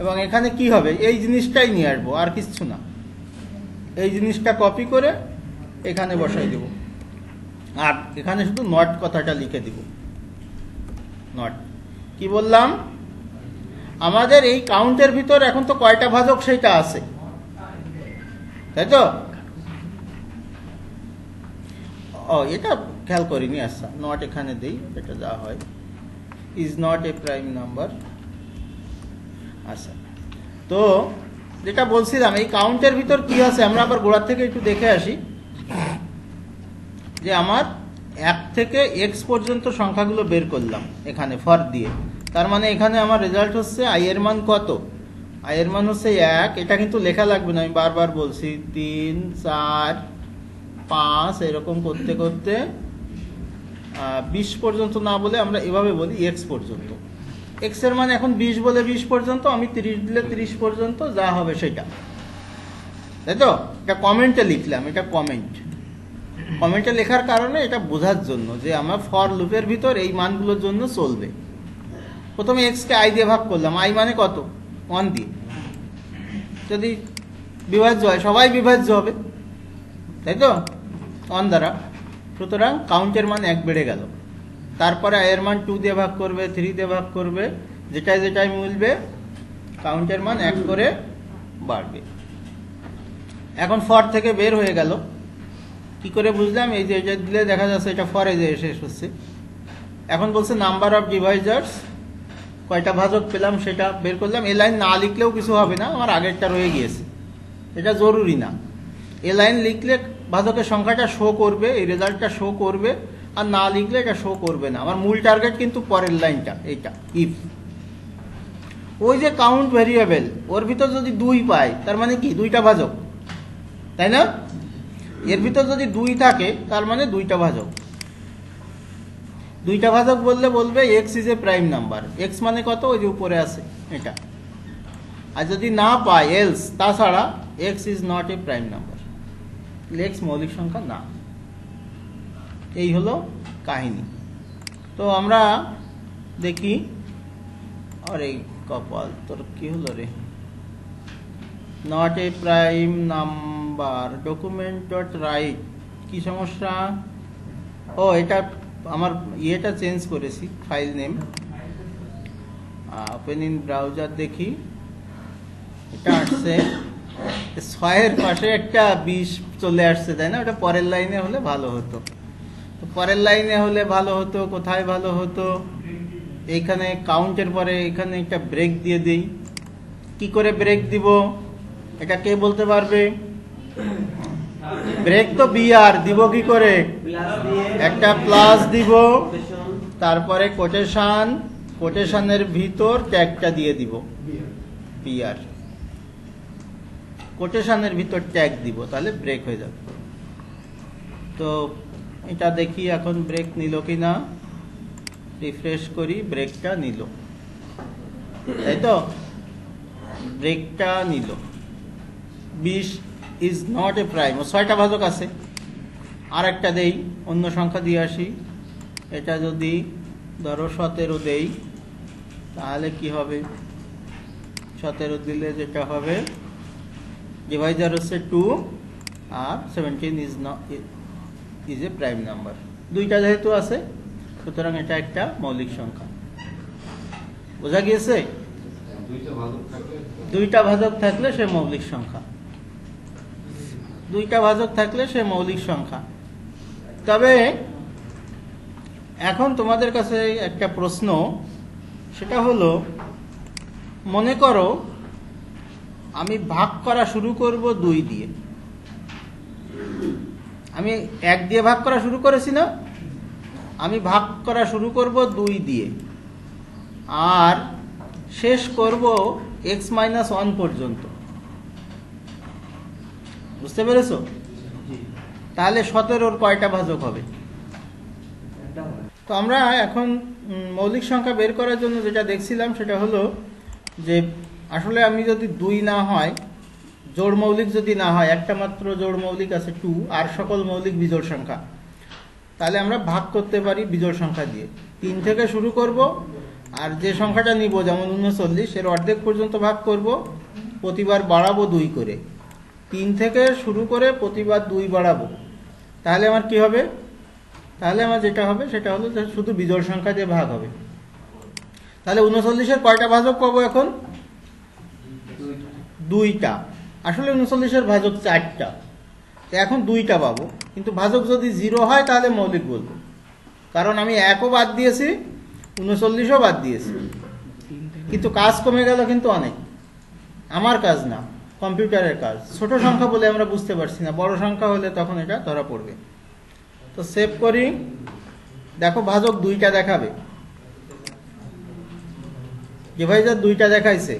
এবং এখানে কি হবে? এই জিনিসটাই নিয়ে আসবো, আর কিছু না। এই জিনিসটা কপি করে এখানে বসাই দেব, আর এখানে শুধু নট কথাটা লিখে দিব, নট। কি বললাম? আমাদের এই কাউন্টের ভিতর এখন তো কয়টা ভাজক সেইটা আছে, তাই তো? ও, এটা খেয়াল করিনি। আচ্ছা, নট এখানে দেই, এটা যা হয়, is not a prime number. আচ্ছা, তো যেটা বলছিলাম, এই কাউন্টের ভিতর কি আছে আমরা আবার গোড়ার থেকে একটু দেখে আসি, যে আমার 1 থেকে x পর্যন্ত সংখ্যাগুলো বের করলাম এখানে ফর দিয়ে। তার মানে এখানে আমার রেজাল্ট হচ্ছে আই এর মান কত, আই এর মান হচ্ছে 1। এটা কিন্তু লেখা লাগবে না, আমি বারবার বলছি 3 4 5 এরকম করতে করতে 20 পর্যন্ত না বলে আমরা এভাবে বলি এক্স পর্যন্ত। এক্স এর মান এখন 20 বলে 20 পর্যন্ত, আমি 30 দিলে 30 পর্যন্ত, যা হবে সেটা, তাই তো? এটা কমেন্টে লিখলাম, এটা কমেন্টে লেখার কারণে এটা বোঝার জন্য যে আমার ফর লুপের ভিতর এই মানগুলোর জন্য চলবে। প্রথমে এক্স কে আই দিয়ে ভাগ করলাম, আই মানে কত 1 দিয়ে, যদি বিভাজ্য হয় সবাই বিভাজ্য হবে, তাই তো 1 দ্বারা। সুতরাং কাউন্টের মান 1 বেড়ে গেল। তারপরে আই এর মান 2 দিয়ে ভাগ করবে, 3 দিয়ে ভাগ করবে, যেটাই মিলবে কাউন্টের মান 1 করে বাড়বে। এখন ফর থেকে বের হয়ে গেল, কি করে বুঝলাম? এই যে এটা দিলে দেখা যাচ্ছে এটা ফরে যে শেষ হচ্ছে। এখন বলছে নাম্বার অফ ডিভাইজার্স, কয়টা ভাজক পেলাম সেটা বের করলাম। এ লাইন না লিখলেও কিছু হবে না, আমার আগেরটা রয়ে গিয়েছে, এটা জরুরি না। এ লাইন লিখলে ভাজকের সংখ্যাটা শো করবে, এই রেজাল্টটা শো করবে, আর না লিখলে এটা শো করবে না। আমার মূল টার্গেট কিন্তু পরের লাইনটা, এইটা ইফ। ওই যে কাউন্ট ভেরিয়েবল, ওর ভিতর যদি 2 পাই, তার মানে কি 2টা ভাজক, তাই না? এর ভিতর যদি 2 থাকে তার মানে 2টা ভাজক। 2টা ভাজক বললে বলবে x is a prime number. X মানে কত? ওই যে উপরে আছে এটা। আর যদি না পাই এলস, তাছাড়া x is not a prime number, x মৌলিক সংখ্যা না। এই হলো কাহিনী। তো আমরা দেখি, আরে কপাল তোর কি হলো রে, not a prime number document dot right, কি সমস্যা? ও এটা আমার ইয়েটা চেঞ্জ করেছি, file name. Open in browser, দেখি এটা আসছে 6-এর পাশে একটা 20 চলে আসছে, তাই না? ওটা পরের লাইনে হলে ভালো হতো। তো পরের লাইনে হলে ভালো হতো, কোথায় ভালো হতো? এইখানে কাউন্টের পরে এখানে একটা ব্রেক দিয়ে দিই। কি করে ব্রেক দিব এটা কে বলতে পারবে? ব্রেক তো বিআর দিব, কি করে? একটা প্লাস দিব, তারপরে কোটেশনের ভিতর ট্যাগটা দিয়ে দিব বিআর, কোটেশনের ভিতর ট্যাগ দিব, তাহলে ব্রেক হয়ে যাবে। তো এটা দেখি এখন ব্রেক নিল কিনা, রিফ্রেশ করি, ব্রেকটা নিল, তাই তো? ব্রেকটা নিল। 20 ইজ নট এ প্রাইম, 6টা ভাজক আছে। আর একটা দেই, অন্য সংখ্যা দিয়ে আসি। এটা যদি ধরো 17 দেই, তাহলে কি হবে? 17 দিলে যেটা হবে, ডিভাইজার হচ্ছে 2 আর 17 ইজ এ প্রাইম নাম্বার। 2টা যেহেতু আছে, সুতরাং এটা একটা মৌলিক সংখ্যা। বোঝা গিয়েছে? 2টা ভাজক থাকলে সে মৌলিক সংখ্যা, 2টা ভাজক থাকলে সে মৌলিক সংখ্যা। তবে এখন তোমাদের কাছে একটা প্রশ্ন, সেটা হলো, মনে করো আমি ভাগ করা শুরু করব 2 দিয়ে। আমি 1 দিয়ে ভাগ করা শুরু করেছি না? আমি ভাগ করা শুরু করব 2 দিয়ে, আর শেষ করব x-1 পর্যন্ত। বুঝতে পেরেছো? তাহলে 17-র কয়টা ভাজক হবে? তো আমরা এখন মৌলিক সংখ্যা বের করার জন্য যেটা দেখছিলাম সেটা হলো যে আসলে আমি যদি 2 না হয়, জোড় মৌলিক যদি না হয়, একটা মাত্র জোড় মৌলিক আছে 2, আর সকল মৌলিক বিজোড় সংখ্যা, তাহলে আমরা ভাগ করতে পারি বিজোড় সংখ্যা দিয়ে। 3 থেকে শুরু করব, আর যে সংখ্যাটা নিব, যেমন 39, এর অর্ধেক পর্যন্ত ভাগ করব, প্রতিবার বাড়াবো 2 করে। 3 থেকে শুরু করে প্রতিবার 2 বাড়াবো, তাহলে আমার কি হবে? তাহলে আমার যেটা হবে সেটা হলো যে শুধু বিজোড় সংখ্যা দিয়ে ভাগ হবে। তাহলে 39-এর কয়টা ভাজক পাবো এখন? 2টা। আসলে 39-এর ভাজক 4টা, এখন 2টা পাবো। কিন্তু ভাজক যদি 0 হয় তাহলে মৌলিক বলবো, কারণ আমি 1ও বাদ দিয়েছি, 39ও বাদ দিয়েছি, কিন্তু কাজ কমে গেল কিন্তু অনেক। আমার কাজ না, কম্পিউটারের কাজ। ছোট সংখ্যা বলে আমরা বুঝতে পারছি না, বড় সংখ্যা হলে তখন এটা ধরা পড়বে। তো সেভ করি, দেখো ভাজক 2টা দেখাবে। ডিভাইজার দুইটা দেখাইছে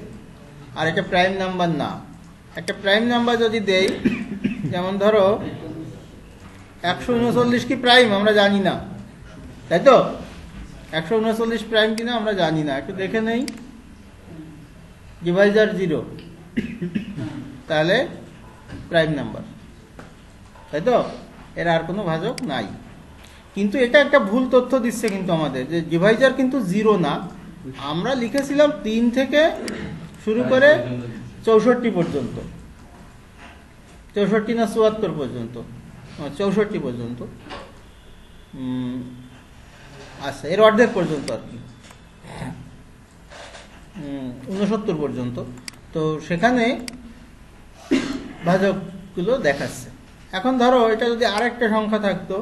আর এটা প্রাইম নাম্বার না। একটা প্রাইম নাম্বার যদি দেই, যেমন ধরো 139 কি প্রাইম আমরা জানি না, তাই তো? 139 প্রাইম কিনা আমরা জানি না, একটু দেখে নেই। ডিভাইজার 0 তাহলে প্রাইম নাম্বার, তাই তো? এর আর কোনো ভাজক নাই। কিন্তু এটা একটা ভুল তথ্য দিচ্ছে কিন্তু আমাদের, যে ডিভাইজার কিন্তু 0 না। আমরা লিখেছিলাম 3 থেকে শুরু করে 64 পর্যন্ত, 64 না 74 পর্যন্ত, 64 পর্যন্ত, আচ্ছা এর অর্ধেক পর্যন্ত আর কি, 69 পর্যন্ত। তো সেখানে ভাজকগুলো দেখাচ্ছে। এখন ধরো এটা যদি আরেকটা সংখ্যা থাকতো,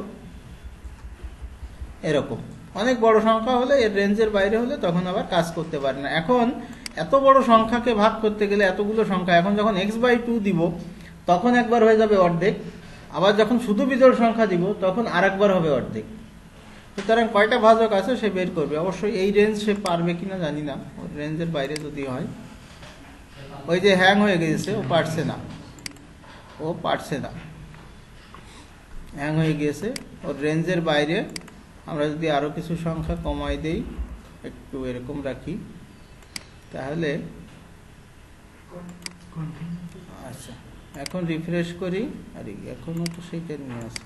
এরকম অনেক বড় সংখ্যা হলে, এর রেঞ্জের বাইরে হলে তখন আবার কাজ করতে পারে না। এখন এত বড় সংখ্যাকে ভাগ করতে গেলে এতগুলো সংখ্যা, এখন যখন x/2 দিব তখন একবার হয়ে যাবে অর্ধেক, আবার যখন শুধু বিজোড় সংখ্যা দিব তখন আরেকবার হবে অর্ধেক। সুতরাং কয়টা ভাজক আছে সে বের করবে। অবশ্যই এই রেঞ্জ সে পারবে কিনা জানি না, ওর রেঞ্জের বাইরে যদি হয়। ওই যে হ্যাং হয়ে গেছে, ও পারছে না, হ্যাং হয়ে গিয়েছে, ওর রেঞ্জের বাইরে। আমরা যদি আরো কিছু সংখ্যা কমাই দেই, একটু এরকম রাখি, তাহলে আচ্ছা এখন রিফ্রেশ করি। আরে এখনো তো সেইটা নিয়ে আসে।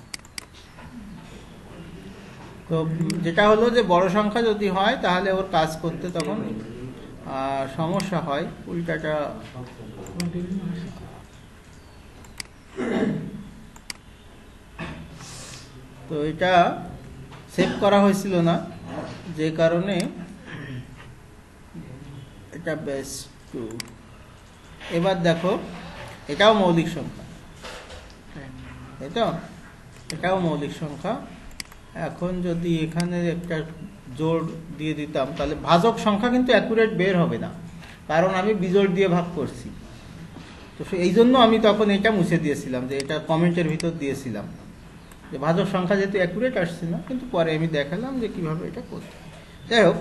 তো যেটা হলো যে বড় সংখ্যা যদি হয় তাহলে ওর কাজ করতে তখন সমস্যা হয়। উল্টাটা তো এটা সেভ করা হয়েছিল না, যে কারণে এটা বেস্ট টু। এবার দেখো এটাও মৌলিক সংখ্যা, তাই তো? এটাও মৌলিক সংখ্যা। এখন যদি এখানে একটা জোড় দিয়ে দিতাম তাহলে ভাজক সংখ্যা কিন্তু অ্যাকুরেট বের হবে না, কারণ আমি বিজোড় দিয়ে ভাগ করছি। তো এই জন্য আমি তখন এটা মুছে দিয়েছিলাম, যে এটা কমেন্টের ভিতর দিয়েছিলাম যে ভাজক সংখ্যা যেহেতু অ্যাকুরেট আসছে না, কিন্তু পরে আমি দেখালাম যে কিভাবে এটা করতে। যাই হোক,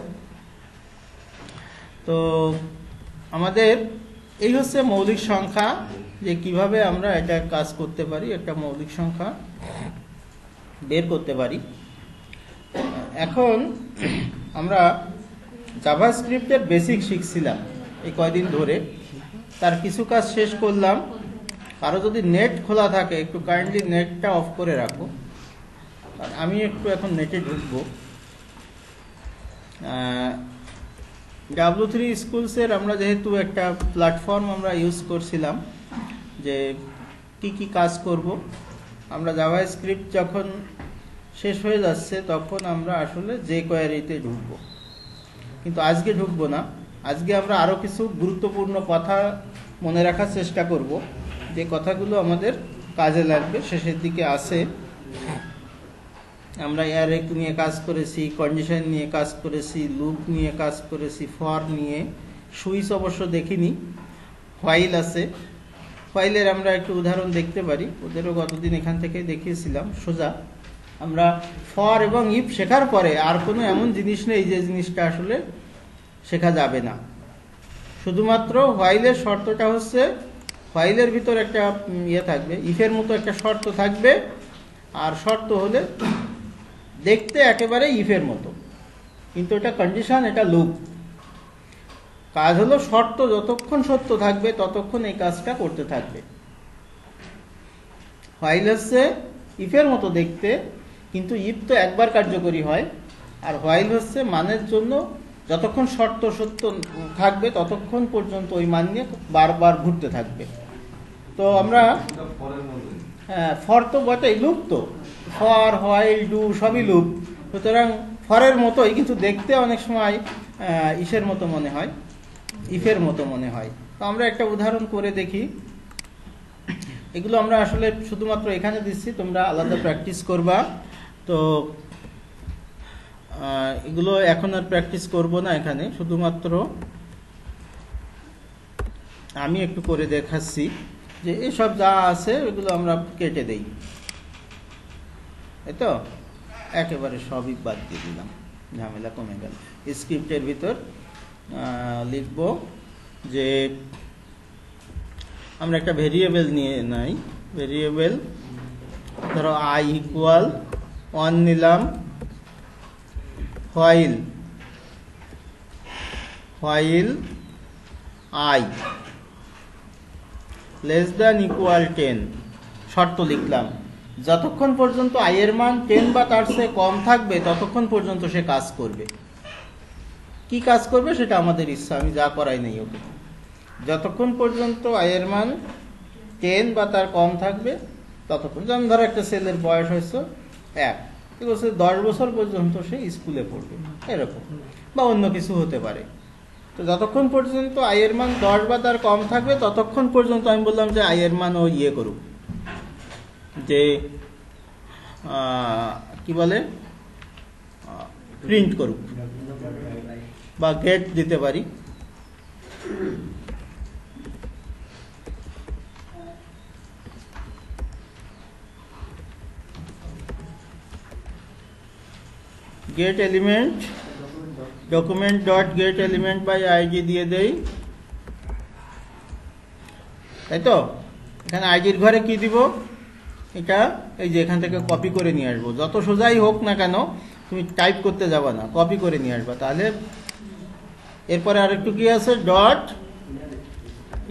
তো আমাদের এই হচ্ছে মৌলিক সংখ্যা, যে কিভাবে আমরা এটা কাজ করতে পারি, একটা মৌলিক সংখ্যা বের করতে পারি। এখন আমরা জাভাস্ক্রিপ্টের বেসিক শিখছিলাম এই কয়দিন ধরে, তার কিছু কাজ শেষ করলাম। কারো যদি নেট খোলা থাকে একটু কাইন্ডলি নেটটা অফ করে রাখো, আর আমি একটু এখন নেটে ঢুকবো। W3 স্কুলসের আমরা যেহেতু একটা প্ল্যাটফর্ম আমরা ইউজ করছিলাম, যে কি কি কাজ করব। আমরা জাভাস্ক্রিপ্ট যখন শেষ হয়ে যাচ্ছে তখন আমরা আসলে যে কোয়ারিতে ঢুকবো, কিন্তু আজকে ঢুকবো না। আজকে আমরা আরো কিছু গুরুত্বপূর্ণ কথা মনে রাখার চেষ্টা করব, যে কথাগুলো আমাদের কাজে লাগবে। শেষের দিকে আছে, আমরা অ্যারে নিয়ে কাজ করেছি, কন্ডিশন নিয়ে কাজ করেছি, লুপ নিয়ে কাজ করেছি, ফর নিয়ে, সুইচ অবশ্য দেখিনি, হোয়াইল আছে। হোয়াইলের আমরা একটু উদাহরণ দেখতে পারি, ওদেরও গতদিন এখান থেকে দেখিয়েছিলাম। সোজা আমরা ফর এবং ইফ শেখার পরে আর কোনো এমন জিনিস নেই যে জিনিসটা আসলে শেখা যাবে না। শুধুমাত্র হোয়াইলের শর্তটা হচ্ছে, হোয়াইলের ভিতর একটা ইয়ে থাকবে, ইফের মতো একটা শর্ত থাকবে, আর শর্ত হলে দেখতে একেবারে ইফের মতো, কিন্তু এটা কন্ডিশন, এটা লুপ। কাজ হলো শর্ত যতক্ষণ সত্য থাকবে ততক্ষণ এই কাজটা করতে থাকবে। হোয়াইল হচ্ছে ইফের মতো দেখতে, কিন্তু ইফ তো একবার কার্যকরী হয়, আর হোয়াইল হচ্ছে মানের জন্য যতক্ষণ শর্ত সত্য থাকবে ততক্ষণ পর্যন্ত ওই মান নিয়ে বারবার ঘুরতে থাকবে। তো আমরা ফর তো বটেই, লুপ তো, ফর হোয়াইল ডু সবই লুপ। সুতরাং ফরের মতোই, কিন্তু দেখতে অনেক সময় ইফের মতো মনে হয়, ইফের মতো মনে হয়। তো আমরা একটা উদাহরণ করে দেখি। এগুলো আমরা আসলে শুধুমাত্র এখানে দিচ্ছি, তোমরা আলাদা প্র্যাকটিস করবা। তো এগুলো এখন আর প্র্যাকটিস করব না এখানে, শুধুমাত্র আমি একটু করে দেখাচ্ছি যে এসব যা আছে এগুলো আমরা কেটে দেই। এই তো একেবারে সবই বাদ দিয়ে দিলাম, ঝামেলা কমে গেল। স্ক্রিপ্টের ভিতর লিখব যে আমরা একটা ভেরিয়েবল নিয়ে নাই, ভেরিয়েবল ধরো i ইকুয়াল 1 নিলাম, while i less than equal 10, শর্ত লিখলাম যতক্ষণ পর্যন্ত i এর মান 10 বা তার চেয়ে কম থাকবে ততক্ষণ পর্যন্ত সে কাজ করবে। কি কাজ করবে সেটা আমাদের ইচ্ছা, আমি যা করাই নেই ওকে। যতক্ষণ পর্যন্ত i এর মান 10 বা তার কম থাকবে ততক্ষণ, যেমন ধরো একটা ছেলের বয়স হয়েছে 1, 10 বছর পর্যন্ত সে স্কুলে পড়বে, এরকম বা অন্য কিছু হতে পারে। তো যতক্ষণ পর্যন্ত i এর মান 10 বা তার কম থাকবে ততক্ষণ পর্যন্ত আমি বললাম যে i এর মান ও ইয়ে করুক, যে কি বলে প্রিন্ট করুক বা গেট দিতে পারি। Get element document dot get element by ID দিয়ে দেই, তাই তো। এখানে আইডির ঘরে কি দিব, এটা এই যে এখান থেকে কপি করে নিয়ে আসবো। যত সোজাই হোক না কেন তুমি টাইপ করতে যাবা না, কপি করে নিয়ে আসবা। তাহলে এরপরে আরেকটু কি আছে, ডট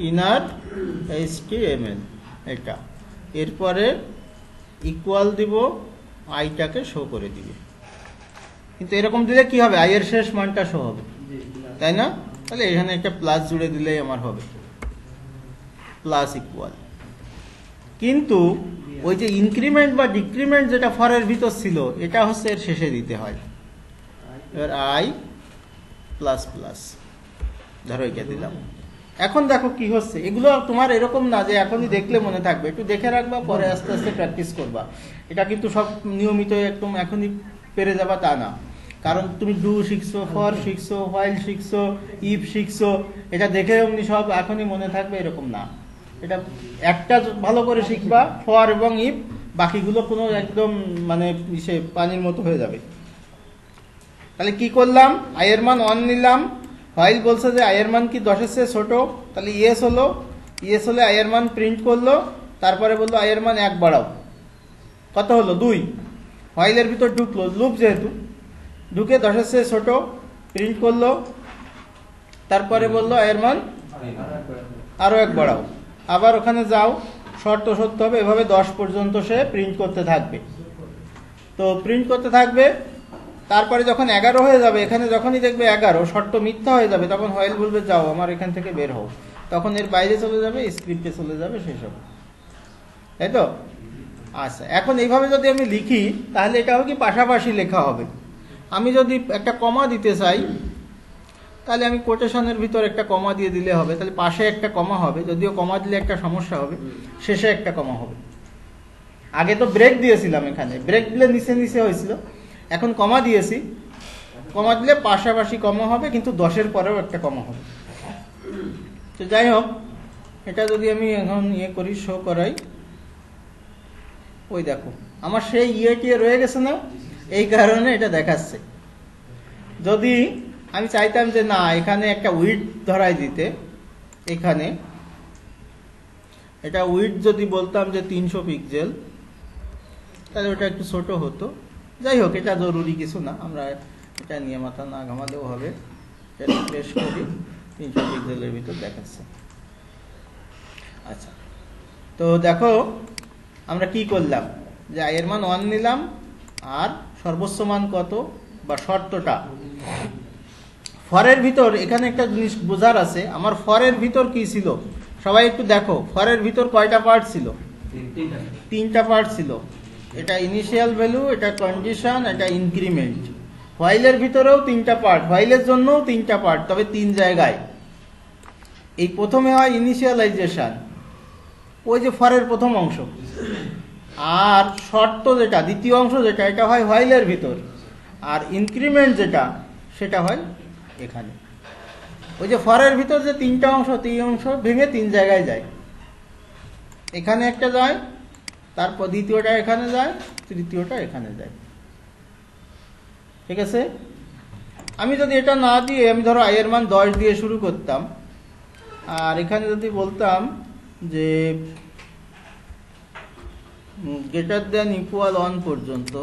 ইনার HTML, এটা এরপরে ইকুয়াল দিব, আইটাকে শো করে দিবে। কিন্তু এরকম দিলে কি হবে, আই এর শেষ মানটা শো হবে, তাই না? তাহলে এখানে একটা প্লাস জুড়ে দিলেই আমার হবে, প্লাস ইকুয়াল। কিন্তু ওই যে ইনক্রিমেন্ট বা ডিক্রিমেন্ট যেটা ফরের ভিতর ছিল এটা হচ্ছে এর শেষে দিতে হয়। এবার আই প্লাস প্লাস ধরো এটা দিলাম। এখন দেখো কি হচ্ছে, এগুলো তোমার এরকম না যে এখনই দেখলে মনে থাকবে, একটু দেখে রাখবা, পরে আস্তে আস্তে প্র্যাকটিস করবা। এটা কিন্তু সব নিয়মিত একদম এখনই পেরে যাবা তা না, কারণ তুমি ডু শিখছো, ফর শিখছো, হোয়াইল শিখছো, ইফ শিখছো, এটা দেখে এমনি সব এখনই মনে থাকবে এরকম না। এটা একটা ভালো করে শিখবা, ফর এবং ইফ, বাকিগুলো কোনো একদম মানে পানির মতো হয়ে যাবে। তাহলে কি করলাম, i এর মান 1 নিলাম, হোয়াইল বলছে যে i এর মান কি 10 এর চেয়ে ছোট, তাহলে ইয়েস হলো, ইয়েস হলে i এর মান প্রিন্ট করলো, তারপরে বললো i এর মান 1 বাড়াও, কত হলো 2। হোয়াইলের ভিতর ঢুকলো, লুপ যেহেতু, ঢুকে 10 এর চেয়ে ছোট প্রিন্ট করলো, তারপরে বললো i এর মান আরো 1 বাড়াও, আবার ওখানে যাও, শর্ত সত্য হবে, এভাবে 10 পর্যন্ত সে প্রিন্ট করতে থাকবে। তো প্রিন্ট করতে থাকবে, তারপরে যখন 11 হয়ে যাবে, এখানে যখনই দেখবে 11 শর্ত মিথ্যা হয়ে যাবে, তখন হোয়াইল বলবে যাও আমার এখান থেকে বের হও, তখন এর বাইরে চলে যাবে, স্ক্রিপ্টে চলে যাবে, সেসব, তাই তো। আচ্ছা, এখন এইভাবে যদি আমি লিখি তাহলে এটা হবে কি পাশাপাশি লেখা হবে। আমি যদি একটা কমা দিতে চাই তাহলে আমি কোটেশনের ভিতর একটা কমা দিয়ে দিলে হবে, তাহলে পাশে একটা কমা হবে, যদিও কমা দিলে একটা সমস্যা হবে, শেষে একটা কমা হবে। আগে তো ব্রেক দিয়েছিলাম, এখানে ব্রেক দিলে নিচে নিচে হয়েছিল, এখন কমা দিয়েছি, কমা দিলে পাশাপাশি কমা হবে, কিন্তু 10-এর পরেও একটা কমা হবে। তো যাই হোক, এটা যদি আমি এখন ইয়ে করি, শো করাই, ওই দেখো আমার সেই ইয়েটিয়ে রয়ে গেছে না, এই কারণে এটা দেখাচ্ছে। যদি আমি চাইতাম যে না এখানে একটা উইডথ ধরাই দিতে, এখানে এটা উইডথ যদি বলতাম যে 300 পিক্সেল, তাহলে ওটা একটু ছোট হতো। যাই হোক, এটা জরুরি কিছু না, আমরা এটা নিয়ে মাথা না ঘামালেও হবে। এটা রিফ্রেশ করি, 300 পিক্সেলের ভিতর দেখাচ্ছে। আচ্ছা, তো দেখো আমরা কি করলাম, যে i এর মান 1 নিলাম, আর সর্বোচ্চ মান কত বা শর্তটা ফরের ভিতর। এখানে একটা জিনিস বোঝার আছে, আমার ফরের ভিতর কি ছিল, সবাই একটু দেখো, ফরের ভিতর কয়টা পার্ট ছিল, 3টা পার্ট ছিল। এটা ইনিশিয়াল ভ্যালু, এটা কন্ডিশন, এটা ইনক্রিমেন্ট। হোয়াইলের ভিতরেও 3টা পার্ট, হোয়াইলের জন্যও 3টা পার্ট, তবে 3 জায়গায়। এই প্রথমে হয় ইনিশিয়ালাইজেশন, ওই যে ফরের প্রথম অংশ, আর শর্ত যেটা দ্বিতীয় অংশ যেটা, এটা হয় হোয়াইলের ভিতর, আর ইনক্রিমেন্ট যেটা সেটা হয় এখানে। ওই যে ফরের ভিতর যে 3টা অংশ, 3 অংশ ভেঙে 3 জায়গায় যায়, এখানে একটা যায়, তারপর দ্বিতীয়টা এখানে যায়, তৃতীয়টা এখানে যায়, ঠিক আছে। আমি যদি এটা না দিয়ে আমি ধরো i এর মান 10 দিয়ে শুরু করতাম, আর এখানে যদি বলতাম যে গ্রেটার দেন ইকুয়াল 1 পর্যন্ত,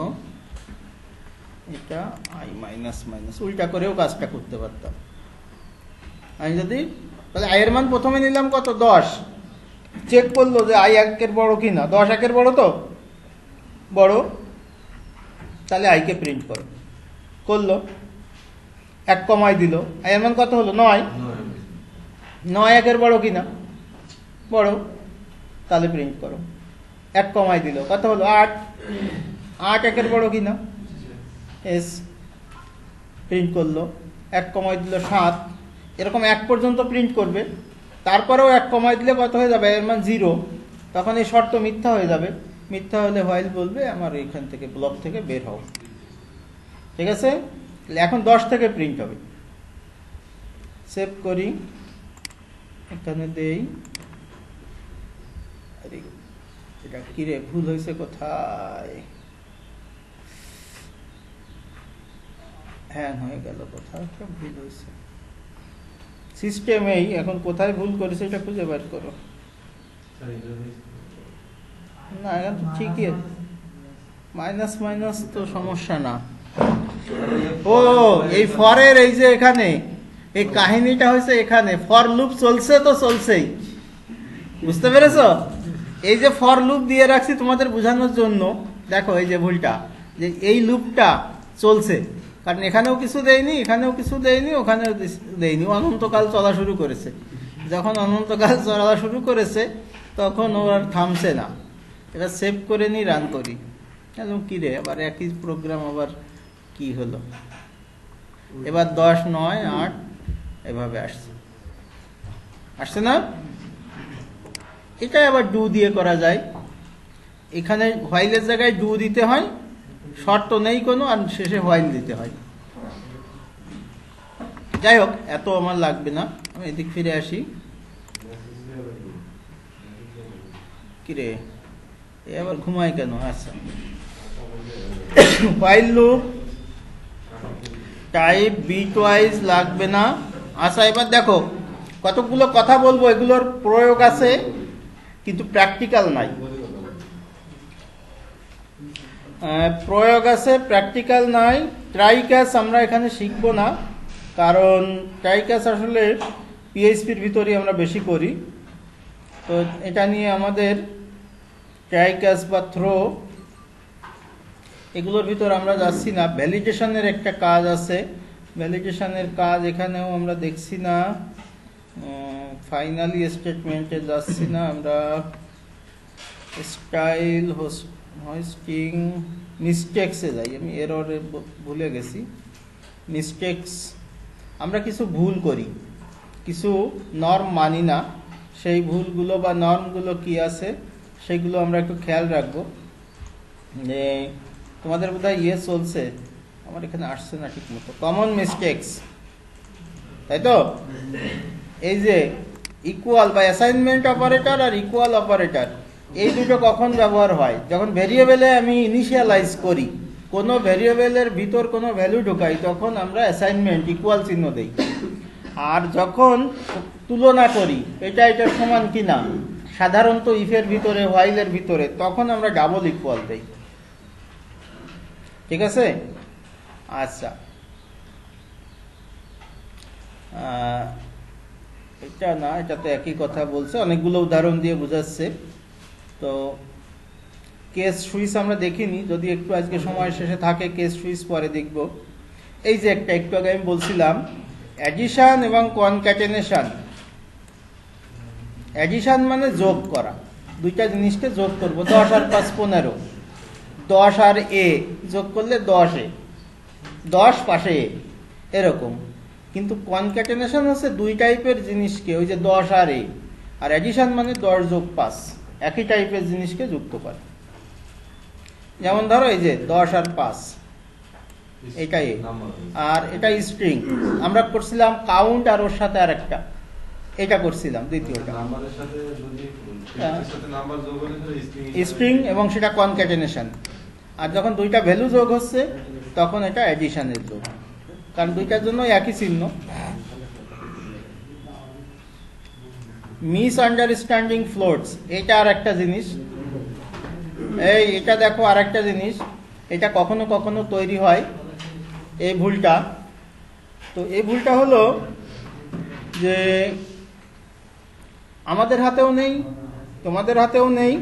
এটা i মাইনাস মাইনাস উল্টা করেও কাজটা করতে পারতাম। আমি যদি তাহলে i এর মান প্রথমে নিলাম কত 10, চেক করলো যে i 1 এর বড় কিনা, 10 1 এর বড় তো বড়, তাহলে i কে প্রিন্ট করো, করলো 1 কমাই দিল, i এর মান কত হলো 9, 9 1 এর বড় কিনা বড়, তাহলে প্রিন্ট করো। 1 কমাই দিল কত হলো 8, 8 1 এর বড় কিনা এস, প্রিন্ট করলো। 1 কমাই দিল 7, এরকম 1 পর্যন্ত প্রিন্ট করবে। তারপরেও 1 কমাই দিলে কত হয়ে যাবে, এর মান 0, তখন এই শর্ত মিথ্যা হয়ে যাবে। মিথ্যা হলে হোয়াইল বলবে আমার এখান থেকে ব্লক থেকে বের হও। ঠিক আছে, এখন 10 থেকে প্রিন্ট হবে। সেভ করি, এখানে দেই, এটা কিরে ভুল হয়েছে কোথায়, হ্যাং হয়ে গেল, কোথায় একটা ভুল হয়েছে সিস্টেমেই। এখন কোথায় ভুল করেছে এটা খুঁজে বের করো। না এখন তো ঠিকই, মাইনাস মাইনাস তো সমস্যা না। ও এই ফরের এই যে এখানে এই কাহিনীটা হয়েছে, এখানে ফর লুপ চলছে তো চলছেই, বুঝতে পেরেছো? এই যে ফর লুপ দিয়ে রাখছি তোমাদের বোঝানোর জন্য, দেখো এই যে ভুলটা, যে এই লুপটা চলছে, কারণ এখানেও কিছু দেয়নি, এখানেও কিছু দেয়নি, ওখানেও দেয়নি, অনন্তকাল চলা শুরু করেছে। যখন অনন্তকাল চলা শুরু করেছে তখন ও আর থামছে না। এটা সেভ করে নি, রান করি, একদম কিরে আবার একই প্রোগ্রাম আবার কি হলো। এবার 10 9 8 এভাবে আসছে, আসছে না? এটা আবার ডু দিয়ে করা যায়। এখানে হোয়াইলের জায়গায় ডু দিতে হয়, শর্ত নেই কোনো, আর শেষে হোয়াইল দিতে হয়। যাই হোক, এত আমার লাগবে না, আমি এদিক ফিরে আসি। কিরে এ আবার ঘুমায় কেন? আচ্ছা, while loop type bitwise লাগবে না। আচ্ছা, এবার দেখো কতগুলো কথা বলবো, এগুলোর প্রয়োগ আছে কিন্তু প্র্যাকটিক্যাল নাই। প্রয়োগ আছে, প্র্যাকটিক্যাল নাই। ট্রাই ক্যাচ আমরা এখানে শিখবো না, কারণ ট্রাই ক্যাচ আসলে পিএইচপির ভিতরেই আমরা বেশি করি। তো এটা নিয়ে আমাদের ট্রাই ক্যাচ বা থ্রো এগুলোর ভিতর আমরা যাচ্ছি না। ভ্যালিডেশনের একটা কাজ আছে, ভ্যালিডেশনের কাজ এখানেও আমরা দেখছি না। ফাইনালি স্টেটমেন্টে যাচ্ছি না আমরা। স্টাইল হোস্টিং মিস্টেক্সে যাই, আমি এররে ভুলে গেছি। মিস্টেক্স, আমরা কিছু ভুল করি, কিছু নর্ম মানি না, সেই ভুলগুলো বা নর্মগুলো কি আছে সেগুলো আমরা একটু খেয়াল রাখবো। যে তোমাদের বোধহয় ইয়ে চলছে, আমার এখানে আসছে না ঠিক মতো। কমন মিস্টেক্স, তাই তো? এই যে ইকুয়াল বা অ্যাসাইনমেন্ট অপারেটর আর ইকুয়াল অপারেটর, এই দুটো কখন ব্যবহার হয়? যখন ভেরিয়েবলে আমি ইনিশিয়ালাইজ করি, কোনো ভেরিয়েবলের ভিতর কোনো ভ্যালু ঢোকাই, তখন আমরা অ্যাসাইনমেন্ট ইকুয়াল চিহ্ন দেই। আর যখন তুলনা করি এটা এটার সমান কিনা, সাধারণত ইফের ভিতরে, হোয়াইলের ভিতরে, তখন আমরা ডাবল ইকুয়াল দেই। ঠিক আছে? আচ্ছা, এটা না, এটা তো একই কথা বলছে, অনেকগুলো উদাহরণ দিয়ে বোঝাচ্ছে। তো কেস সুইচ আমরা দেখিনি, যদি একটু আজকে সময় শেষে থাকে কেস সুইচ পরে দেখব। এই যে একটা একটু আগে আমি বলছিলাম অ্যাডিশন এবং কনক্যাটেনেশন। অ্যাডিশন মানে যোগ করা, দুইটা জিনিসকে যোগ করব। 10 আর 5 15, 10 আর এ যোগ করলে 10 10 পাশে এ, এরকম। কিন্তু কনক্যাটেনেশন হচ্ছে দুই টাইপের জিনিসকে, ওই যে 10 আর এ, আর অ্যাডিশন মানে 10 যোগ 5, একই টাইপের জিনিসকে যুক্ত করে। যেমন ধরো এই যে 10 আর 5, এটা এ, আর এটা স্ট্রিং। আমরা করছিলাম কাউন্ট আর ওর সাথে আর একটা, এটা করছিলাম দ্বিতীয়টা স্ট্রিং, এবং সেটা কনক্যাটেনেশন। আর যখন দুইটা ভ্যালু যোগ হচ্ছে তখন এটা অ্যাডিশনের যোগ। কারণ দুইটার জন্য একই চিহ্ন। মিস আন্ডারস্ট্যান্ডিং ফ্লোটস, এটা আর একটা জিনিস। এটা দেখো আর একটা জিনিস, এটা কখনো কখনো তৈরি হয় এই ভুলটা। তো এই ভুলটা হলো যে আমাদের হাতেও নেই, তোমাদের হাতেও নেই,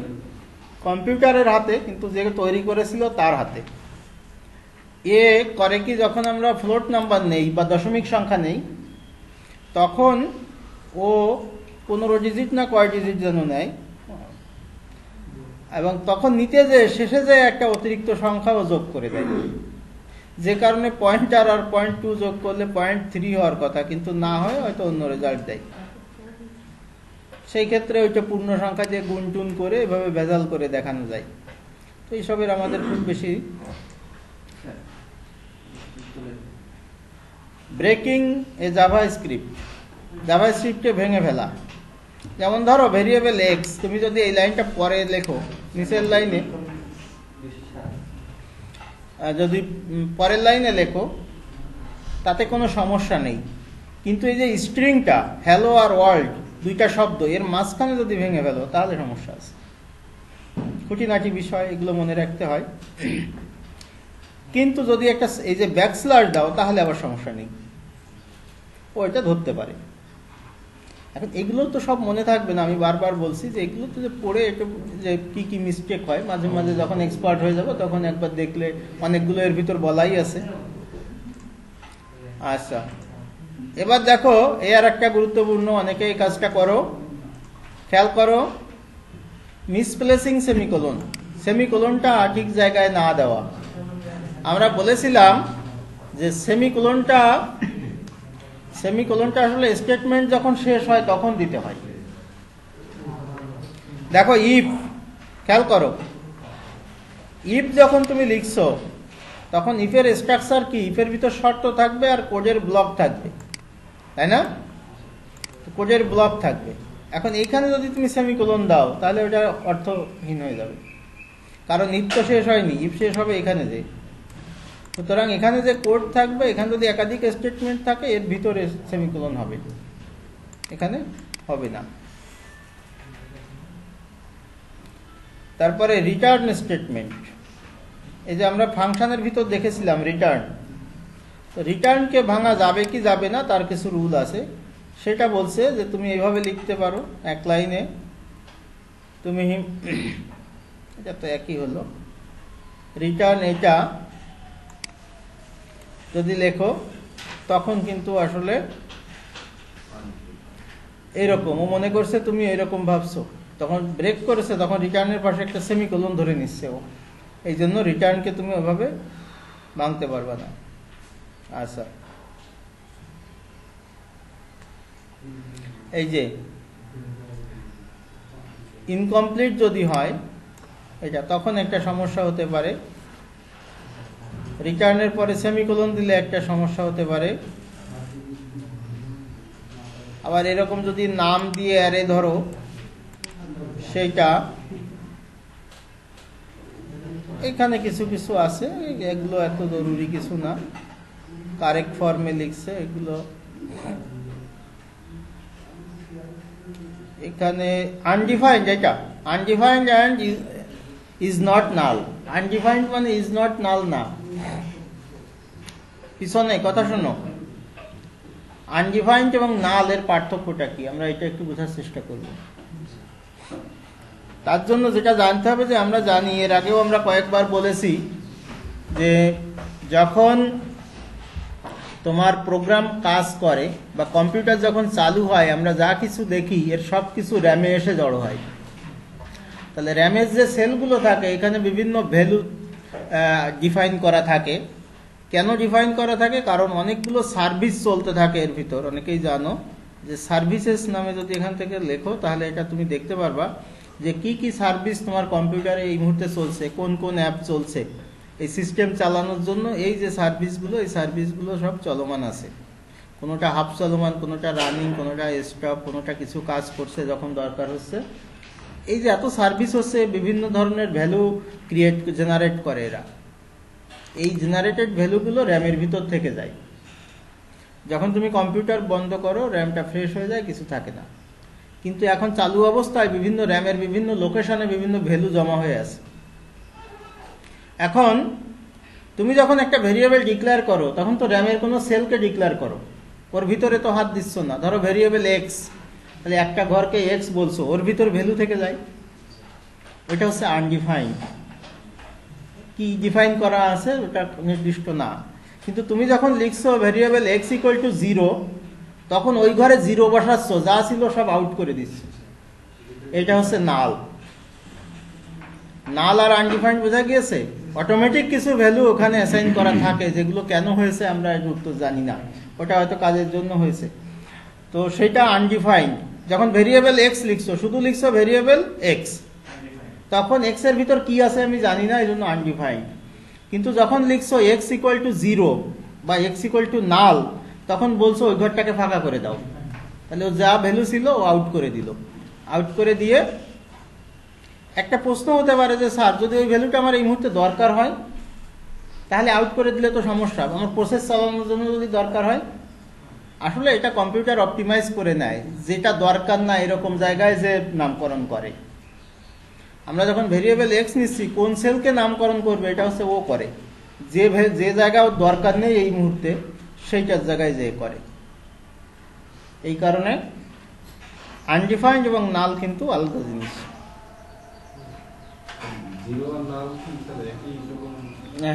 কম্পিউটারের হাতে, কিন্তু যে তৈরি করেছিল তার হাতে। এ করে কি, যখন আমরা ফ্লোট নাম্বার নেই বা দশমিক সংখ্যা নেই, তখন ও 15 ডিজিট না কয় ডিজিট যেন নেয়, এবং তখন নিতে যে শেষে যে একটা অতিরিক্ত সংখ্যাও যোগ করে দেয়, যে কারণে পয়েন্টার আর 0.2 যোগ করলে 0.3 হওয়ার কথা, কিন্তু না হয় হয়তো অন্য রেজাল্ট দেয়। সেই ক্ষেত্রে ওইটা পূর্ণ সংখ্যা দিয়ে গুণ টুন করে এভাবে ভেজাল করে দেখানো যায়। তো এইসবের আমাদের খুব বেশি। ব্রেকিং এ জাভাস্ক্রিপ্ট, জাভাস্ক্রিপ্টে ভেঙে ফেলা। যেমন ধরো ভেরিয়েবল এক্স, তুমি যদি এই লাইনটা পরে লেখো, নিচের লাইনে যদি পরের লাইনে লেখো তাতে কোনো সমস্যা নেই, কিন্তু এই যে স্ট্রিংটা হ্যালো আর ওয়ার্ল্ড দুইটা শব্দ, এর মাঝখানে যদি ভেঙে ফেলো তাহলে সমস্যা আছে। খুঁটিনাটি বিষয়, এগুলো মনে রাখতে হয়। কিন্তু যদি একটা এই যে ব্যাকস্ল্যাশ দাও তাহলে আবার সমস্যা নেই, ওইটা ধরতে পারে। এখন এগুলো তো সব মনে থাকবে না, আমি বারবার বলছি যে এগুলো তো যে পড়ে একটু যে কি কি মিস্টেক হয় মাঝে মাঝে, যখন এক্সপার্ট হয়ে যাবো তখন একবার দেখলে অনেকগুলো এর ভিতর বলাই আছে। আচ্ছা, এবার দেখো এই আর একটা গুরুত্বপূর্ণ, অনেকে এই কাজটা করো, খেয়াল করো, মিসপ্লেসিং সেমিকোলন। সেমিকোলনটা ঠিক জায়গায় না দেওয়া। আমরা বলেছিলাম যে সেমিকোলনটা আসলে স্টেটমেন্ট যখন শেষ হয় তখন দিতে হয়। দেখো ইফ, খেয়াল করো, ইফ যখন তুমি লিখছো তখন ইফের স্ট্রাকচার কি, ইফের ভিতর শর্ত থাকবে আর কোডের ব্লক থাকবে, তাই না? কোডের ব্লক থাকবে। এখন এখানে যদি তুমি সেমিকোলন দাও তাহলে ওটা অর্থহীন হয়ে যাবে, কারণ ইফ তো শেষ হয়নি, ইফ শেষ হবে এখানে যে। সুতরাং এখানে যে কোড থাকবে, এখানে যদি একাধিক স্টেটমেন্ট থাকে এর ভিতরে সেমিকোলন হবে, এখানে হবে না। তারপরে রিটার্ন স্টেটমেন্ট, এই যে আমরা ফাংশনের ভিতর দেখেছিলাম রিটার্ন, তো রিটার্নকে ভাঙা যাবে কি যাবে না তার কিছু রুল আছে। সেটা বলছে যে তুমি এইভাবে লিখতে পারো, এক লাইনে তুমি, এটা তো একই হলো, রিটার্ন এটা যদি লেখো তখন কিন্তু আসলে এইরকম, ও মনে করছে তুমি এরকম ভাবছো, তখন ব্রেক করেছে, তখন রিটার্নের পাশে একটা সেমিকোলন ধরে নিচ্ছে ও, এই জন্য রিটার্নকে তুমি ওভাবে ভাঙতে পারবে না। আচ্ছা, এই যে ইনকমপ্লিট যদি হয় এটা, তখন একটা সমস্যা হতে পারে। রিটার্নের পরে সেমিকোলন দিলে একটা সমস্যা হতে পারে। আবার এরকম যদি নাম দিয়ে অ্যারে ধরো, সেইটা এখানে কিছু কিছু আছে, এগুলো এত জরুরি কিছু না, কারেক্ট ফর্মে লিখছে এগুলো। এখানে আনডিফাইন্ড, এটা undefined and is not null. Undefined মানে ইজ নট নাল না, পিছনে কথা শোনো, আনডিফাইন্ড এবং নাল এর পার্থক্যটা কি আমরা এটা একটু বোঝার চেষ্টা করব। তার জন্য যেটা জানতে হবে, যে আমরা জানি, এর আগেও আমরা কয়েকবার বলেছি যে যখন তোমার প্রোগ্রাম কাজ করে বা কম্পিউটার যখন চালু হয়, আমরা যা কিছু দেখি এর সব কিছু র্যামে এসে জড়ো হয়। তাহলে র্যামের যে সেলগুলো থাকে এখানে বিভিন্ন ভ্যালু ডিফাইন করা থাকে। কেন ডিফাইন করা থাকে? কারণ অনেকগুলো সার্ভিস চলতে থাকে এর ভিতর। অনেকেই জানো যে সার্ভিসেস নামে যদি এখান থেকে লেখো তাহলে এটা তুমি দেখতে পারবা যে কি কি সার্ভিস তোমার কম্পিউটারে এই মুহূর্তে চলছে, কোন কোন অ্যাপ চলছে এই সিস্টেম চালানোর জন্য। এই যে সার্ভিসগুলো, এই সার্ভিসগুলো সব চলমান আছে, কোনোটা হাফ চলমান, কোনোটা রানিং, কোনোটা স্টপ, কোনোটা কিছু কাজ করছে যখন দরকার হচ্ছে। এই যে এত সার্ভিস হচ্ছে, বিভিন্ন ধরনের ভ্যালু জেনারেট করে এরা। এই জেনারেটেড ভ্যালুগুলো র্যামের ভিতর থেকে যায়। যখন তুমি কম্পিউটার বন্ধ করো র্যামটা ফ্রেশ হয়ে যায়, কিছু থাকে না। কিন্তু এখন চালু অবস্থায় বিভিন্ন র্যামের বিভিন্ন লোকেশনে বিভিন্ন ভ্যালু জমা হয়ে আছে। এখন তুমি যখন একটা ভেরিয়েবল ডিক্লেয়ার করো তখন তো র্যামের কোনো সেলকে ডিক্লেয়ার করো, ওর ভিতরে তো হাত দিচ্ছ না। ধরো ভেরিয়েবল এক্স, তাহলে একটা ঘরকে এক্স বলছো, ওর ভিতর ভ্যালু থেকে যায়, ওইটা হচ্ছে আনডিফাইন্ড। কি ডিফাইন করা আছে ওটা নির্দিষ্ট না। কিন্তু তুমি যখন লিখছো ভেরিয়েবল এক্স ইকুয়াল টু 0, তখন ওই ঘরে 0 বসাচ্ছ, যা ছিল সব আউট করে দিচ্ছ। এটা হচ্ছে নাল। নাল আর আনডিফাইন্ড বোঝা গিয়েছে। অটোমেটিক কিছু ভ্যালু ওখানে অ্যাসাইন করা থাকে, যেগুলো কেন হয়েছে আমরা তো জানি না, ওটা হয়তো কাজের জন্য হয়েছে, তো সেটা আনডিফাইন্ড। যখন ভেরিয়েবল এক্স লিখছো, শুধু লিখছো ভেরিয়েবল এক্স, তখন এক্স এর ভিতর কি আছে আমি জানি না, এই জন্য আনডিফাইন্ড। কিন্তু যখন লিখছো এক্স ইকুয়াল টু 0 বা এক্স ইকুয়াল টু নাল, তখন বলছো ওই ঘরটাকে ফাঁকা করে দাও। তাহলে ও যা ভ্যালু ছিল ও আউট করে দিল। আউট করে দিয়ে একটা প্রশ্ন হতে পারে যে স্যার, যদি ওই ভ্যালুটা আমার এই মুহূর্তে দরকার হয়, তাহলে আউট করে দিলে তো সমস্যা, আমার প্রসেস চালানোর জন্য যদি দরকার হয়। আসলে এটা কম্পিউটার অপটিমাইজ করে নেয়, যেটা দরকার না এরকম জায়গায় যে নামকরণ করে। আমরা যখন ভেরিয়েবল এক্স নিচ্ছি, কোন সেলকে নামকরণ করবে এটা হচ্ছে ও করে, যে জায়গায় ওর দরকার নেই এই মুহূর্তে সেইটার জায়গায় যে করে। এই কারণে আনডিফাইন্ড এবং নাল কিন্তু আলাদা জিনিস।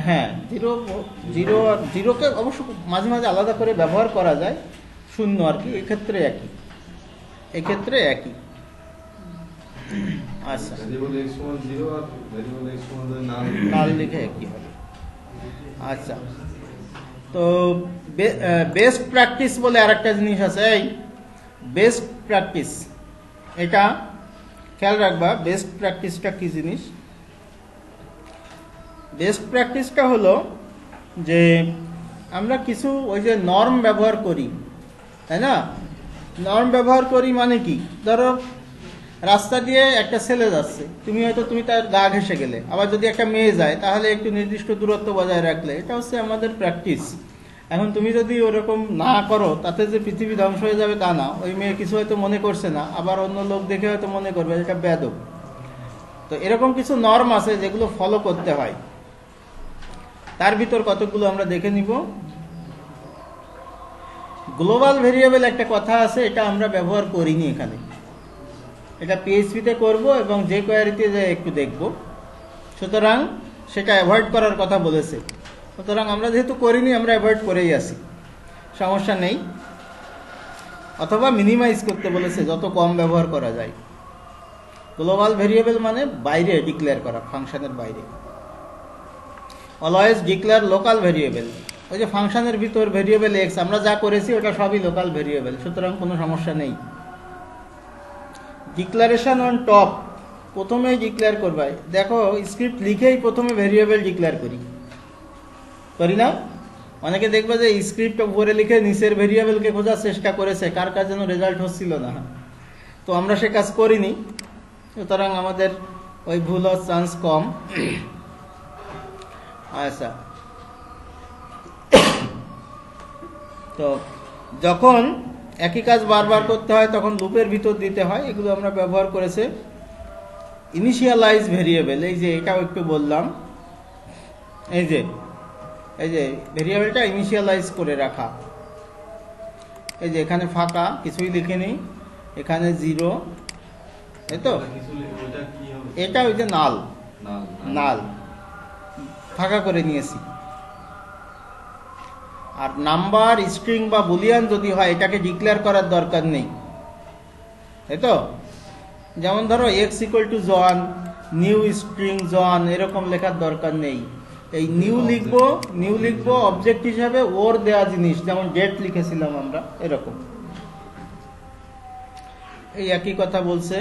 হ্যাঁ, জিরোকে অবশ্য মাঝে মাঝে আলাদা করে ব্যবহার করা যায়, শূন্য আর কি, এক্ষেত্রে একই। আচ্ছা, নাল লিখে একই হবে। আচ্ছা, তো বেস্ট প্র্যাকটিস বলে আরেকটা জিনিস আছে। এই বেস্ট প্র্যাকটিস, এটা খেয়াল রাখবা। বেস্ট প্র্যাকটিসটা কি জিনিস? বেস্ট প্র্যাকটিসটা হলো যে আমরা কিছু ওই যে নর্ম ব্যবহার করি, তাই না? নর্ম ব্যবহার করি মানে কি, ধরো রাস্তা দিয়ে একটা ছেলে যাচ্ছে, তুমি তার গা ঘেঁষে গেলে, আবার যদি একটা মেয়ে যায় তাহলে একটু নির্দিষ্ট দূরত্ব বজায় রাখলে, এটা হচ্ছে আমাদের প্র্যাকটিস। এখন তুমি যদি ওরকম না করো, তাতে যে পৃথিবী ধ্বংস হয়ে যাবে তা না। ওই মেয়ে কিছু হয়তো মনে করছে না, আবার অন্য লোক দেখে হয়তো মনে করবে এটা বেয়াদব। তো এরকম কিছু নর্ম আছে যেগুলো ফলো করতে হয়। তার ভিতর কতগুলো আমরা দেখে নিব। গ্লোবাল ভেরিয়েবল একটা কথা আছে, এটা আমরা ব্যবহার করিনি এখানে, এটা পিএইচপিতে করব এবং যে কোয়ারিতে যে একটু দেখব, সুতরাং সেটা অ্যাভয়েড করার কথা বলেছে। সুতরাং আমরা যেহেতু করিনি, আমরা অ্যাভয়েড করেই আসি, সমস্যা নেই। অথবা মিনিমাইজ করতে বলেছে, যত কম ব্যবহার করা যায়। গ্লোবাল ভেরিয়েবল মানে বাইরে ডিক্লেয়ার করা, ফাংশনের বাইরে। Always declare local variable. ওই যে ফাংশনের ভিতর ভেরিয়েবল এক্স, আমরা যা করেছি ওটা সবই লোকাল ভেরিয়েবল, সুতরাং কোনো সমস্যা নেই। ডিক্লারেশন অন টপ, প্রথমেই ডিক্লেয়ার করবে। দেখো স্ক্রিপ্ট লিখেই প্রথমে ভেরিয়েবল ডিক্লেয়ার করি না? অনেকে দেখবে যে স্ক্রিপ্ট উপরে লিখে নিচের ভেরিয়েবলকে খোঁজার চেষ্টা করেছে, কার কাজ যেন রেজাল্ট হচ্ছিল না। তো আমরা সে কাজ করিনি, সুতরাং আমাদের ওই ভুল হওয়ার চান্স কম। আচ্ছা, তো যখন একই কাজ বারবার করতে হয় তখন লুপের ভিতর দিতে হয়, এগুলো আমরা ব্যবহার করেছে। ইনিশিয়ালাইজ ভেরিয়েবল, এই যে এটাও একটু বললাম, এই যে ভেরিয়েবলটা ইনিশিয়ালাইজ করে রাখা। এই যে এখানে ফাঁকা, কিছুই লিখিনি, এখানে 0, এই তো এটা ওই যে নাল ফাঁকা করে নিয়েছি। আর নাম্বার, স্ট্রিং বা বুলিয়ান যদি হয়, এটাকে ডিক্লেয়ার করার দরকার নেই, তাই তো? যেমন ধরো x equal to John, new string John, এরকম লেখার দরকার নেই। এই নিউ লিখবো অবজেক্ট হিসাবে ওর দেয়া জিনিস, যেমন ডেট লিখেছিলাম আমরা, এরকম। এই একই কথা বলছে।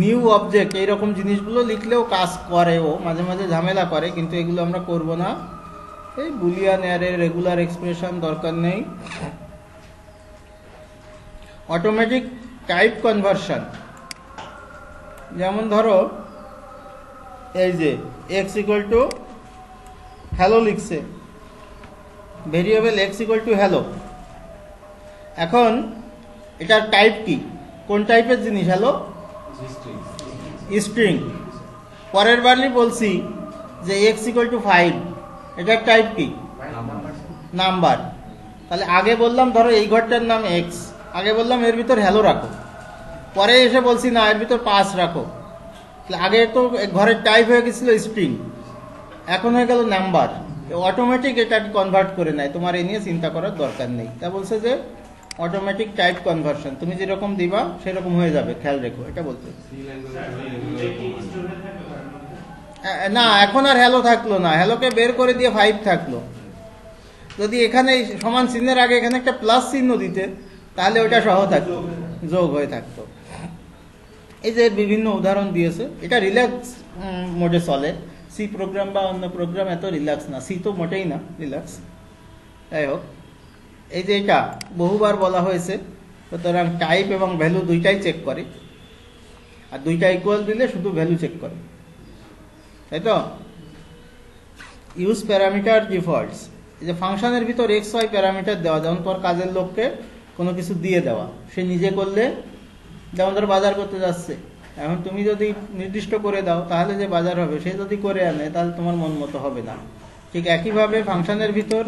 নিউ অবজেক্ট, এইরকম জিনিসগুলো লিখলেও কাজ করে, ও মাঝে মাঝে ঝামেলা করে, কিন্তু এগুলো আমরা করব না। এই বুলিয়ান অ্যারে, রেগুলার এক্সপ্রেশন দরকার নেই। অটোমেটিক টাইপ কনভার্সন, যেমন ধরো এই যে এক্স ইকুয়াল টু হ্যালো লিখছে, variable x equal to hello. এখন এটার টাইপ কি, কোন টাইপের জিনিস? Hello string. পরের বারই বলছি যে x ইকুয়াল টু 5, এটার টাইপ কি? নাম্বার। তাহলে আগে বললাম ধরো এই ঘরটার নাম x, আগে বললাম এর ভিতর হ্যালো রাখো, পরে এসে বলছি না এর ভিতর 5 রাখো। আগে তো ঘরের টাইপ হয়ে গেছিল স্ট্রিং, এখন হয়ে গেল নাম্বার। অটোমেটিক এটা কনভার্ট করে নেয়, তোমার এই নিয়ে চিন্তা করার দরকার নেই। তা বলছে যে অটোমেটিক টাইপ কনভার্সন, তুমি যেরকম দিবা সেরকম হয়ে যাবে, খেয়াল রেখো, এটা বলতে। না, এখন আর হ্যালো থাকলো না, হ্যালোকে বের করে দিয়ে 5 থাকলো। যদি এখানে সমান চিহ্নের আগে এখানে একটা প্লাস চিহ্ন দিতে, তাহলে ওটা সহ থাকতো, যোগ হয়ে থাকতো। এই যে বিভিন্ন উদাহরণ দিয়েছে, এটা রিল্যাক্স মোডে চলে। সি প্রোগ্রাম বা অন্য প্রোগ্রাম এত রিল্যাক্স না, সি তো মোটেই না রিল্যাক্স। যাই হোক, এই যে এটা বহুবার বলা হয়েছে, সুতরাং টাইপ এবং ভ্যালু দুইটাই চেক করে, আর দুইটা ইকুয়াল দিলে শুধু ভ্যালু চেক করে, তাই তো। ইউজ প্যারামিটার ডিফল্টস, এই যে ফাংশনের ভিতর এক্স ওয়াই প্যারামিটার দেওয়া, যেমন তোর কাজের লোককে কোনো কিছু দিয়ে দেওয়া, সে নিজে করলে, যেমন ধর বাজার করতে যাচ্ছে, এখন তুমি যদি নির্দিষ্ট করে দাও তাহলে যে বাজার হবে, সে যদি করে আনে তাহলে তোমার মন মতো হবে না। ঠিক একইভাবে ফাংশনের ভিতর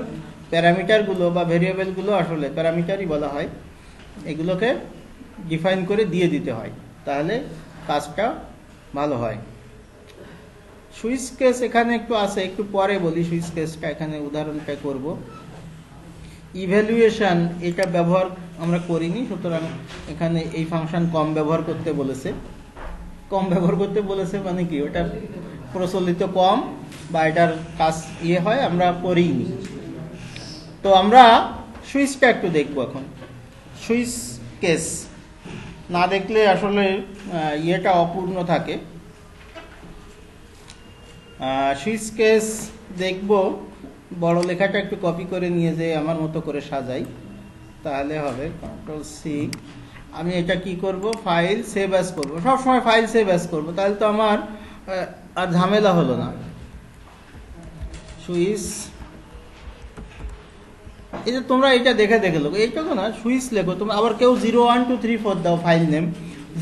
প্যারামিটারগুলো বা ভেরিয়েবলগুলো আসলে প্যারামিটারই বলা হয়, এগুলোকে ডিফাইন করে দিয়ে দিতে হয়, তাহলে কাজটা ভালো হয়। সুইচ কেস এখানে একটু আছে, একটু পরে বলি সুইচ কেসটা, এখানে উদাহরণটা করব। ইভ্যালুয়েশন, এটা ব্যবহার আমরা করিনি, সুতরাং এখানে এই ফাংশন কম ব্যবহার করতে বলেছে। কম ব্যবহার করতে বলেছে মানে কি, ওটা প্রচলিত কম বা এটার কাজ হয়, আমরা করিনি। তো আমরা সুইচটা একটু দেখবো এখন। সুইচ কেস না দেখলে আসলে ইয়েটা অপূর্ণ থাকে। সুইচ কেস দেখব, বড় লেখাটা একটু কপি করে নিয়ে যে আমার মতো করে সাজাই, তাহলে হবে। কন্ট্রোল সি, আমি এটা কি করব, ফাইল সেভ অ্যাজ করবো, সবসময় ফাইল সেভ অ্যাজ করবো, তাহলে তো আমার আর ঝামেলা হলো না। সুইচ, এই যে তোমরা এটা দেখে লেখো, এইটা তো না, সুইচ লেখো তোমরা। আবার কেউ 0 1 2 3 4 দাও ফাইল নেম,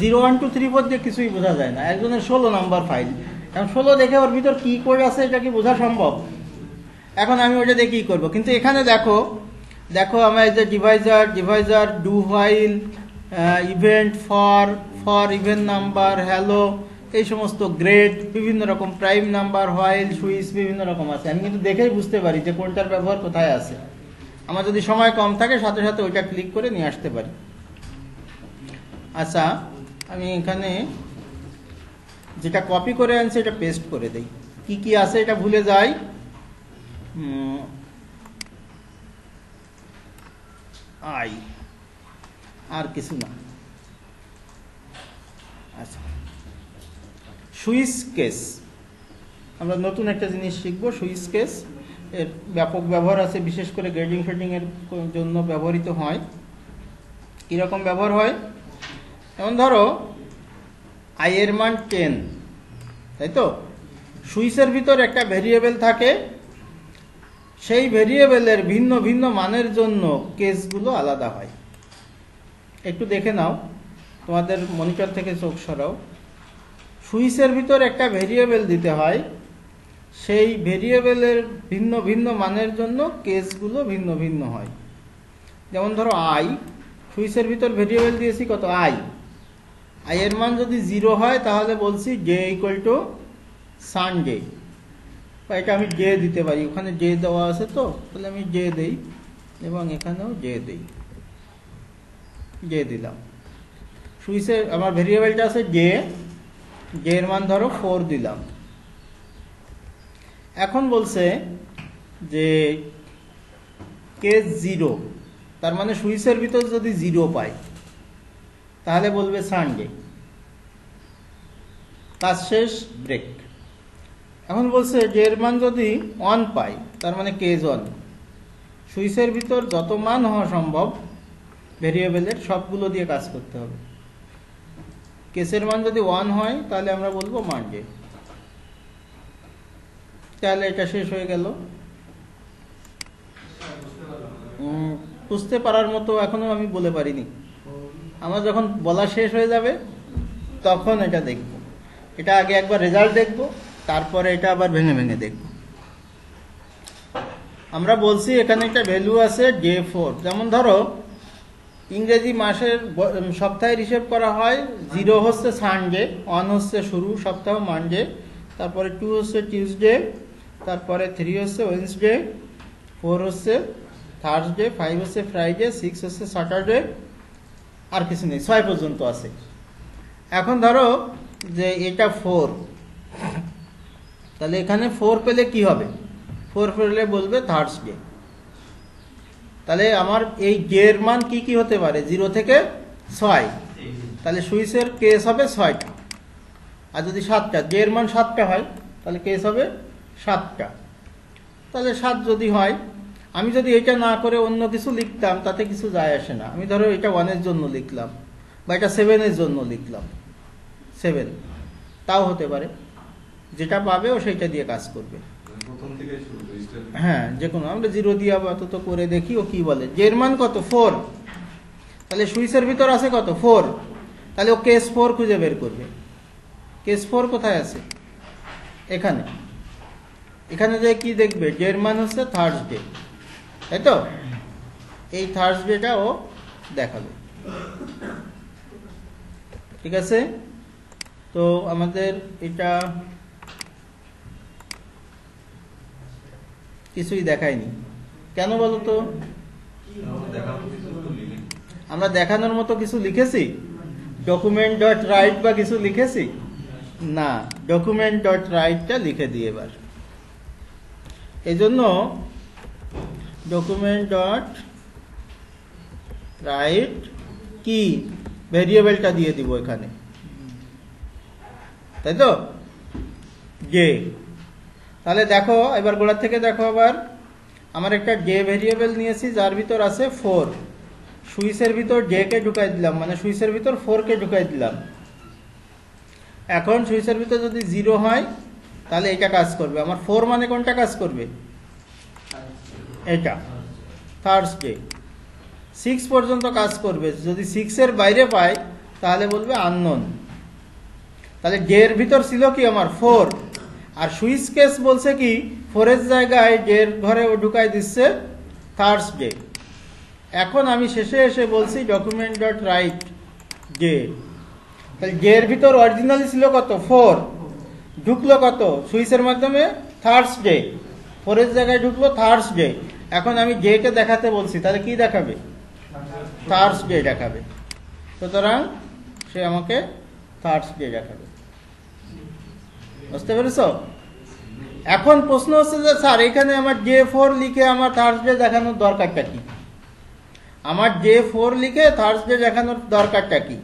0 1 2 3 4 দিয়ে কিছুই বোঝা যায় না। একজনের 16 নাম্বার ফাইল, এখন 16 দেখে ওর ভিতর কি কোড আছে এটা কি বোঝা সম্ভব? এখন আমি ওটা দিয়ে কি করবো? কিন্তু এখানে দেখো আমার এই যে Deviser, do while, event, for event number, hello, এই সমস্ত গ্রেড, বিভিন্ন রকম প্রাইম নাম্বার, হোয়াইল, সুইচ, বিভিন্ন রকম আছে। আমি কিন্তু দেখেই বুঝতে পারি যে কোনটার ব্যবহার কোথায় আছে। আমার যদি সময় কম থাকে সাথে সাথে ওইটা ক্লিক করে নিয়ে আসতে পারি। আচ্ছা, আমি এখানে যেটা কপি করে আনছি এটা পেস্ট করে দেই। কি কি আছে এটা ভুলে যাই। আর কিছু না। আচ্ছা, সুইচ কেস, আমরা নতুন একটা জিনিস শিখবো। সুইচ কেস এর ব্যাপক ব্যবহার আছে, বিশেষ করে গ্রেডিং ফেডিং এর জন্য ব্যবহৃত হয়। কিরকম ব্যবহার হয়? যেমন ধরো আই এর মান 10, তাই তো। সুইচের ভিতর একটা ভেরিয়েবল থাকে, সেই ভেরিয়েবলের ভিন্ন ভিন্ন মানের জন্য কেসগুলো আলাদা হয়। একটু দেখে নাও, তোমাদের মনিটর থেকে চোখ সরাও। সুইচের ভিতর একটা ভেরিয়েবল দিতে হয়, সেই ভেরিয়েবলের ভিন্ন ভিন্ন মানের জন্য কেসগুলো ভিন্ন ভিন্ন হয়। যেমন ধরো আই, সুইচের ভিতর ভেরিয়েবল দিয়েছি কত, আই এর মান যদি 0 হয় তাহলে বলছি জে ইকুয়াল টু সানডে, বা এটা আমি জে দিতে পারি, ওখানে জে দেওয়া আছে তো, তাহলে আমি জে দেই, এবং এখানেও জে দেই, জে দিলাম। সুইচে আমার ভেরিয়েবলটা আছে জে, এর মান ধরো 4 দিলাম। এখন বলছে যে কেস 0, তার মানে সুইচের ভিতর যদি 0 পাই তাহলে বলবে সানডে, কাজ শেষ, ব্রেক। এখন বলছে যে এর মান যদি 1 পাই তার মানে কেস 1। সুইচের ভিতর যত মান হওয়া সম্ভব ভেরিয়েবলের সবগুলো দিয়ে কাজ করতে হবে। কেসের মান যদি 1 হয় তাহলে আমরা বলবো মানডে, তাহলে এটা শেষ হয়ে গেল। বুঝতে পারার মতো এখনো আমি বলে পারিনি। আমার যখন বলা শেষ হয়ে যাবে তখন এটা দেখব। এটা আগে একবার রেজাল্ট দেখব, তারপরে এটা আবার ভেঙে ভেঙে দেখব। আমরা বলছি এখানে একটা ভ্যালু আছে J4। যেমন ধরো ইংরেজি মাসের সপ্তাহের হিসেব করা হয়, 0 হচ্ছে সানডে, 1 হচ্ছে শুরু সপ্তাহ মানডে, তারপরে 2 হচ্ছে টিউসডে, তারপরে 3 হচ্ছে ওয়েডনেসডে, 4 হচ্ছে থার্সডে, 5 হচ্ছে ফ্রাইডে, 6 হচ্ছে স্যাটারডে, আর কিছু নেই, 6 পর্যন্ত আছে। এখন ধরো যে এটা 4, তাহলে এখানে 4 পেলে কি হবে? 4 পেলে বলবে থার্সডে। তাহলে আমার এই ডের মান কি কি হতে পারে? 0 থেকে 6। তাহলে সুইচের কেস হবে 6টা। আর যদি 7টা, ডের মান 7টা হয় তাহলে কেস হবে 7টা। তাহলে 7 যদি হয়, আমি যদি এটা না করে অন্য কিছু লিখতাম তাতে কিছু যায় আসে না। আমি ধরো এটা 1 এর জন্য লিখলাম, বা এটা 7 এর জন্য লিখলাম, 7, তাও হতে পারে। যেটা পাবে ও সেইটা দিয়ে কাজ করবে। হ্যাঁ, যে কোনো, আমরা 0 দিয়ে আপাতত করে দেখি ও কি বলে। জের মান কত? 4। তাহলে সুইচের ভিতর আছে কত? 4। তাহলে ও কেস 4 খুঁজে বের করবে। কেস 4 কোথায় আছে? এখানে। এখানে যে কি দেখবে? জের মান হচ্ছে থার্সডে, তাই তো? এই থার্সডেটা ও দেখাবে। ঠিক আছে, তো আমাদের এটা কিছুই দেখায়নি কেন বলো তো? আমরা দেখানোর মতো কিছু লিখেছি? ডকুমেন্ট ডট রাইট বা কিছু লিখেছি না। ডকুমেন্ট ডট রাইটটা লিখে দিই এবার। এই জন্য ডকুমেন্ট ডট রাইট কি ভেরিয়েবলটা দিয়ে দিব এখানে, তাই তো? জে। তাহলে দেখো এবার গোড়া থেকে দেখো, আবার আমার একটা জে ভেরিয়েবল নিয়েছি যার ভিতর আছে 4। সুইচের ভিতর জে কে ঢুকাই দিলাম, মানে সুইচের ভিতর 4 কে ঢুকাই দিলাম। এখন সুইচের ভিতর যদি 0 হয় তাহলে এটা কাজ করবে। আমার 4 মানে কোনটা কাজ করবে? এটা, থার্সডে। 6 পর্যন্ত কাজ করবে। যদি 6 এর বাইরে পাই তাহলে বলবে আননোন। তাহলে জে এর ভিতর ছিল কি আমার? 4। আর সুইচ কেস বলছে কি 4 এর জায়গায় জে এর ঘরে ও ঢুকাই দিচ্ছে থার্সডে। এখন আমি শেষে এসে বলছি ডকুমেন্ট ডট রাইট জে। তাহলে জে এর ভিতর অরিজিনালি ছিল কত? 4। ঢুকলো কত? সুইচের মাধ্যমে থার্সডে। 4 এর জায়গায় ঢুকলো থার্সডে। এখন আমি জে কে দেখাতে বলছি, তাহলে কি দেখাবে? থার্সডে দেখাবে। সুতরাং সে আমাকে থার্সডে দেখাবে। বুঝতে পেরেছ? এখন প্রশ্ন হচ্ছে যে স্যার এখানে আমার J4 লিখে আমার থার্সডে দেখানোর দরকারটা কি? আমার J4 লিখে থার্সডে দেখানোর দরকারটা কি?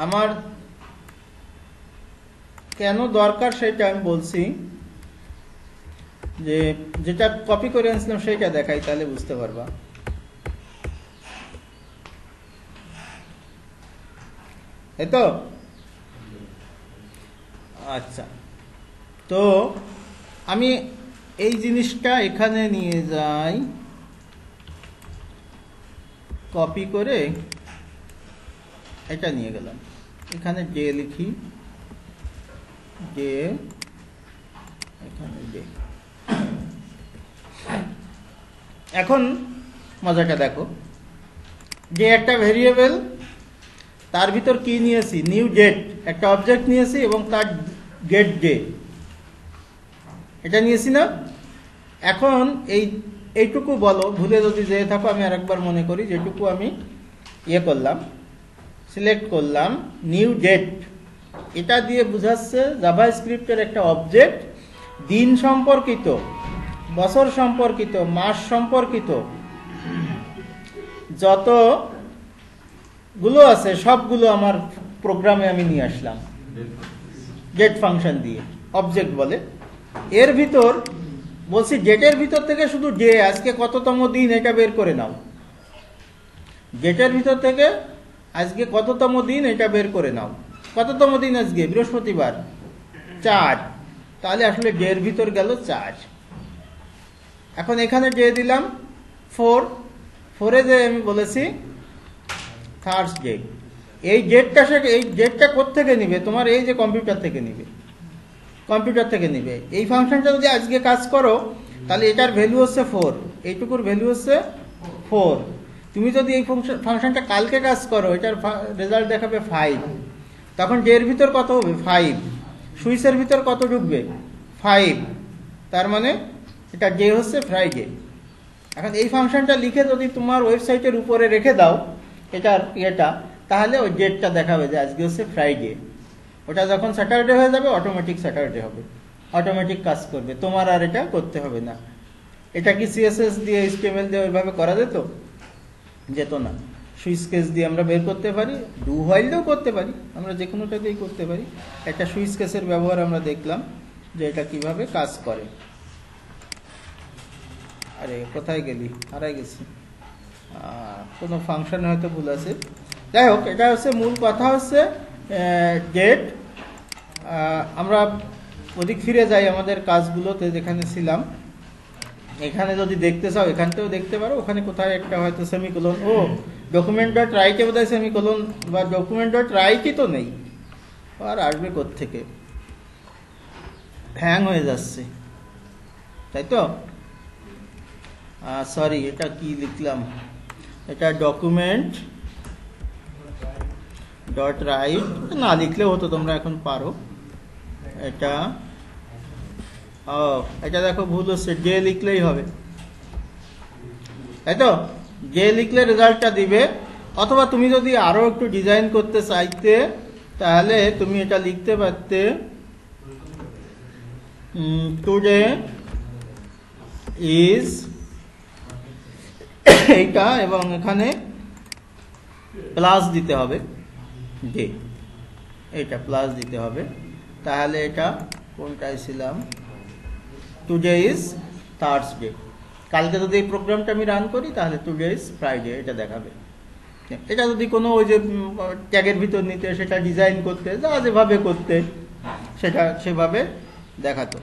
আমার কেন দরকার সেটা আমি বলছি, যে যেটা কপি করে আনছিলাম সেটা দেখাই, তাহলে বুঝতে পারবা। এই তো? আচ্ছা, তো আমি এই জিনিসটা এখানে নিয়ে যাই, কপি করে এটা নিয়ে গেলাম। এখানে জে লিখি, জে, এখানে জে। এখন মজাটা দেখো, যে একটা ভেরিয়েবল, তার ভিতর কি নিয়েছি? নিউ ডেট, একটা অবজেক্ট নিয়েছি এবং তার গেট ডে, এটা নিয়েছি না? এখন এইটুকু বলো, ভুলে যদি যেয়ে থাকো আমি আরেকবার মনে করি, যেটুকু আমি করলাম, সিলেক্ট করলাম নিউ ডেট, এটা দিয়ে বোঝাচ্ছে জাভাস্ক্রিপ্টের একটা অবজেক্ট দিন সম্পর্কিত, বছর সম্পর্কিত, মাস সম্পর্কিত যতগুলো আছে সবগুলো আমার প্রোগ্রামে আমি নিয়ে আসলাম ডেট ফাংশন দিয়ে, অবজেক্ট বলে। এর ভিতর বলছি ডেটের ভিতর থেকে শুধু ডে, আজকে কততম দিন এটা বের করে নাও। ডেটের ভিতর থেকে আজকে কততম দিন এটা বের করে নাও। কততম দিন আজকে? বৃহস্পতিবার, 4। তাহলে আসলে ডে এর ভিতর গেল 4। এখন এখানে দিয়ে দিলাম 4, 4-এ যে আমি বলেছি থার্ডস ডে, এই ডেটটা কোত্থেকে নিবে? তোমার এই যে কম্পিউটার থেকে নিবে, এই ফাংশনটা যদি আজকে কাজ করো তাহলে এটার ভ্যালু হচ্ছে 4, এইটুকুর ভ্যালু হচ্ছে 4। তুমি যদি এই ফাংশনটা কালকে কাজ করো, এটার রেজাল্ট দেখাবে 5, তখন ডে এর ভিতর কত হবে? 5। সুইচের ভিতর কত ঢুকবে? 5। তার মানে এটা ডে হচ্ছে ফ্রাইডে। এখন এই ফাংশনটা লিখে যদি তোমার ওয়েবসাইটের উপরে রেখে দাও এটা, তাহলে ওই ডেটটা দেখাবে যে আজকে হচ্ছে ফ্রাইডে। ওটা যখন স্যাটারডে হয়ে যাবে অটোমেটিক স্যাটারডে হবে, অটোমেটিক কাজ করবে, তোমার আর এটা করতে হবে না। এটা কি সিএসএস দিয়ে এইচটিএমএল দিয়ে ওইভাবে করা যেত না। সুইচ কেস দিয়ে আমরা বের করতে পারি, ডু হোয়াইল দিয়েও করতে পারি, আমরা যে কোনোটা দিয়েই করতে পারি। একটা সুইচ কেসের ব্যবহার আমরা দেখলাম যে এটা কিভাবে কাজ করে। আরে কোথায় গেলি? হারাই গেছি, কোনো ফাংশন হয়তো ভুল আছে। যাই হোক, এটা হচ্ছে মূল কথা হচ্ছে ডেট। আমরা ওদিক ফিরে যাই আমাদের কাজগুলোতে যেখানে ছিলাম। এখানে যদি দেখতে চাও এখানতেও দেখতে পারো, ওখানে কোথায় একটা হয়তো সেমিকোলন, ও ডকুমেন্ট ডট রাইটে বোধহয় সেমিকোলন বা ডকুমেন্ট ডট রাইটই তো নেই, আর আসবে কোত্থেকে? হ্যাং হয়ে যাচ্ছে, তাই তো? সরি, এটা কি লিখলাম? এটা ডকুমেন্ট ডট রাইট না লিখলেও হতো, তোমরা এখন পারো। এটা দেখো ভুল হচ্ছে, ডে লিখলেই হবে, তাই তো? ডে লিখলে রেজাল্টটা দিবে। অথবা তুমি যদি আরো একটু ডিজাইন করতে চাইতে তাহলে তুমি এটা লিখতে পারতে টুডে ইজ এইটা, এবং এখানে প্লাস দিতে হবে ডে, এটা প্লাস দিতে হবে। তাহলে এটা কোনটায় ছিলাম? Today is Thursday. কালকে যদি এই প্রোগ্রামটা আমি রান করি তাহলে টুডে ইজ ফ্রাইডে এটা দেখাবে। এটা যদি কোনো ওই যে ট্যাগের ভিতর নিতে, সেটা ডিজাইন করতে, যা যেভাবে করতে সেটা সেভাবে দেখাতো।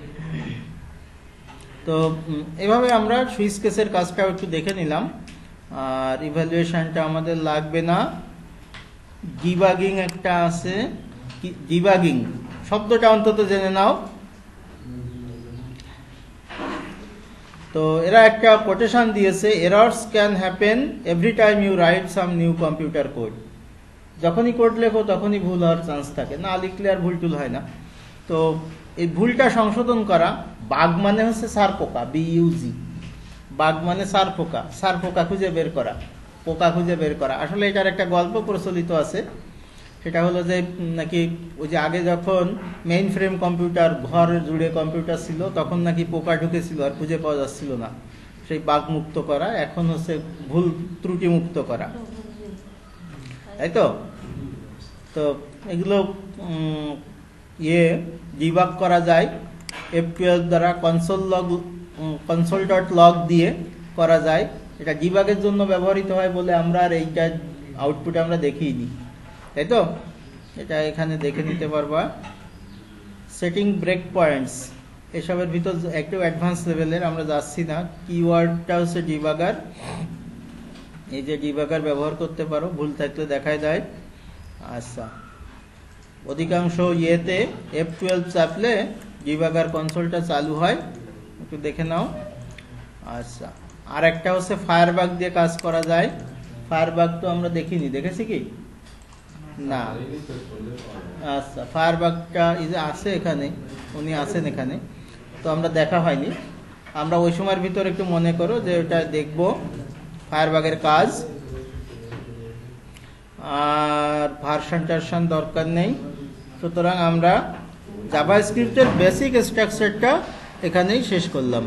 তো এভাবে আমরা সুইচ কেসের কাজটাও একটু দেখে নিলাম। আর ইভ্যালুয়েশনটা আমাদের লাগবে না। ডিবাগিং একটা আছে, ডিবাগিং শব্দটা অন্তত জেনে নাও। তো এরা একটা কোটেশন দিয়েছে, errors can happen every time you write some new computer code. যখনই কোড লেখো তখনই ভুল হওয়ার চান্স থাকে, না লিখলে আর ভুল টুল হয় না। তো এই ভুলটা সংশোধন করা, বাগ মানে হচ্ছে সার পোকা, বিইউজি, বাগ মানে সার পোকা খুঁজে বের করা, পোকা খুঁজে বের করা। আসলে এটার একটা গল্প প্রচলিত আছে, সেটা হলো যে নাকি ওই যে আগে যখন মেইন ফ্রেম কম্পিউটার, ঘর জুড়ে কম্পিউটার ছিল, তখন নাকি পোকা ঢুকেছিল আর খুঁজে পাওয়া যাচ্ছিল না, সেই বাগ মুক্ত করা। এখন হচ্ছে ভুল ত্রুটি মুক্ত করা, তাই তো? তো এগুলো ডিবাগ করা যায় F12 দ্বারা, console.log দিয়ে করা যায়। এটা ডিবাগের জন্য ব্যবহৃত হয় বলে আমরা আর এইটা আউটপুট আমরা দেখিনি, তাই তো? এটা এখানে দেখে নিতে পারবা। সেটিং ব্রেক পয়েন্টস, এসবের ভিতর একটু অ্যাডভান্স লেভেলের, আমরা যাচ্ছি না। কিওয়ার্ডটা হচ্ছে ডিবাগার, এই যে ডিবাগার ব্যবহার করতে পারো, ভুল থাকলে দেখায় দেয়। আচ্ছা, অধিকাংশ ইয়েতে F12 চাপলে ডিবাগার কনসোলটা চালু হয়, একটু দেখে নাও। আচ্ছা, আর একটা হচ্ছে ফায়ারবাগ দিয়ে কাজ করা যায়। ফায়ারবাগ তো আমরা দেখিনি, দেখেছি কি না? আচ্ছা, ফায়ারবাগটা আছে এখানে, উনি আছেন এখানে, তো আমরা দেখা হয়নি। আমরা ওই সময়ের ভিতর একটু মনে করো যে ওটা দেখবো, ফায়ারবাগের কাজ। আর ভার্সন টার্সন দরকার নেই, সুতরাং আমরা জাভাস্ক্রিপ্টের বেসিক স্ট্রাকচারটা এখানেই শেষ করলাম।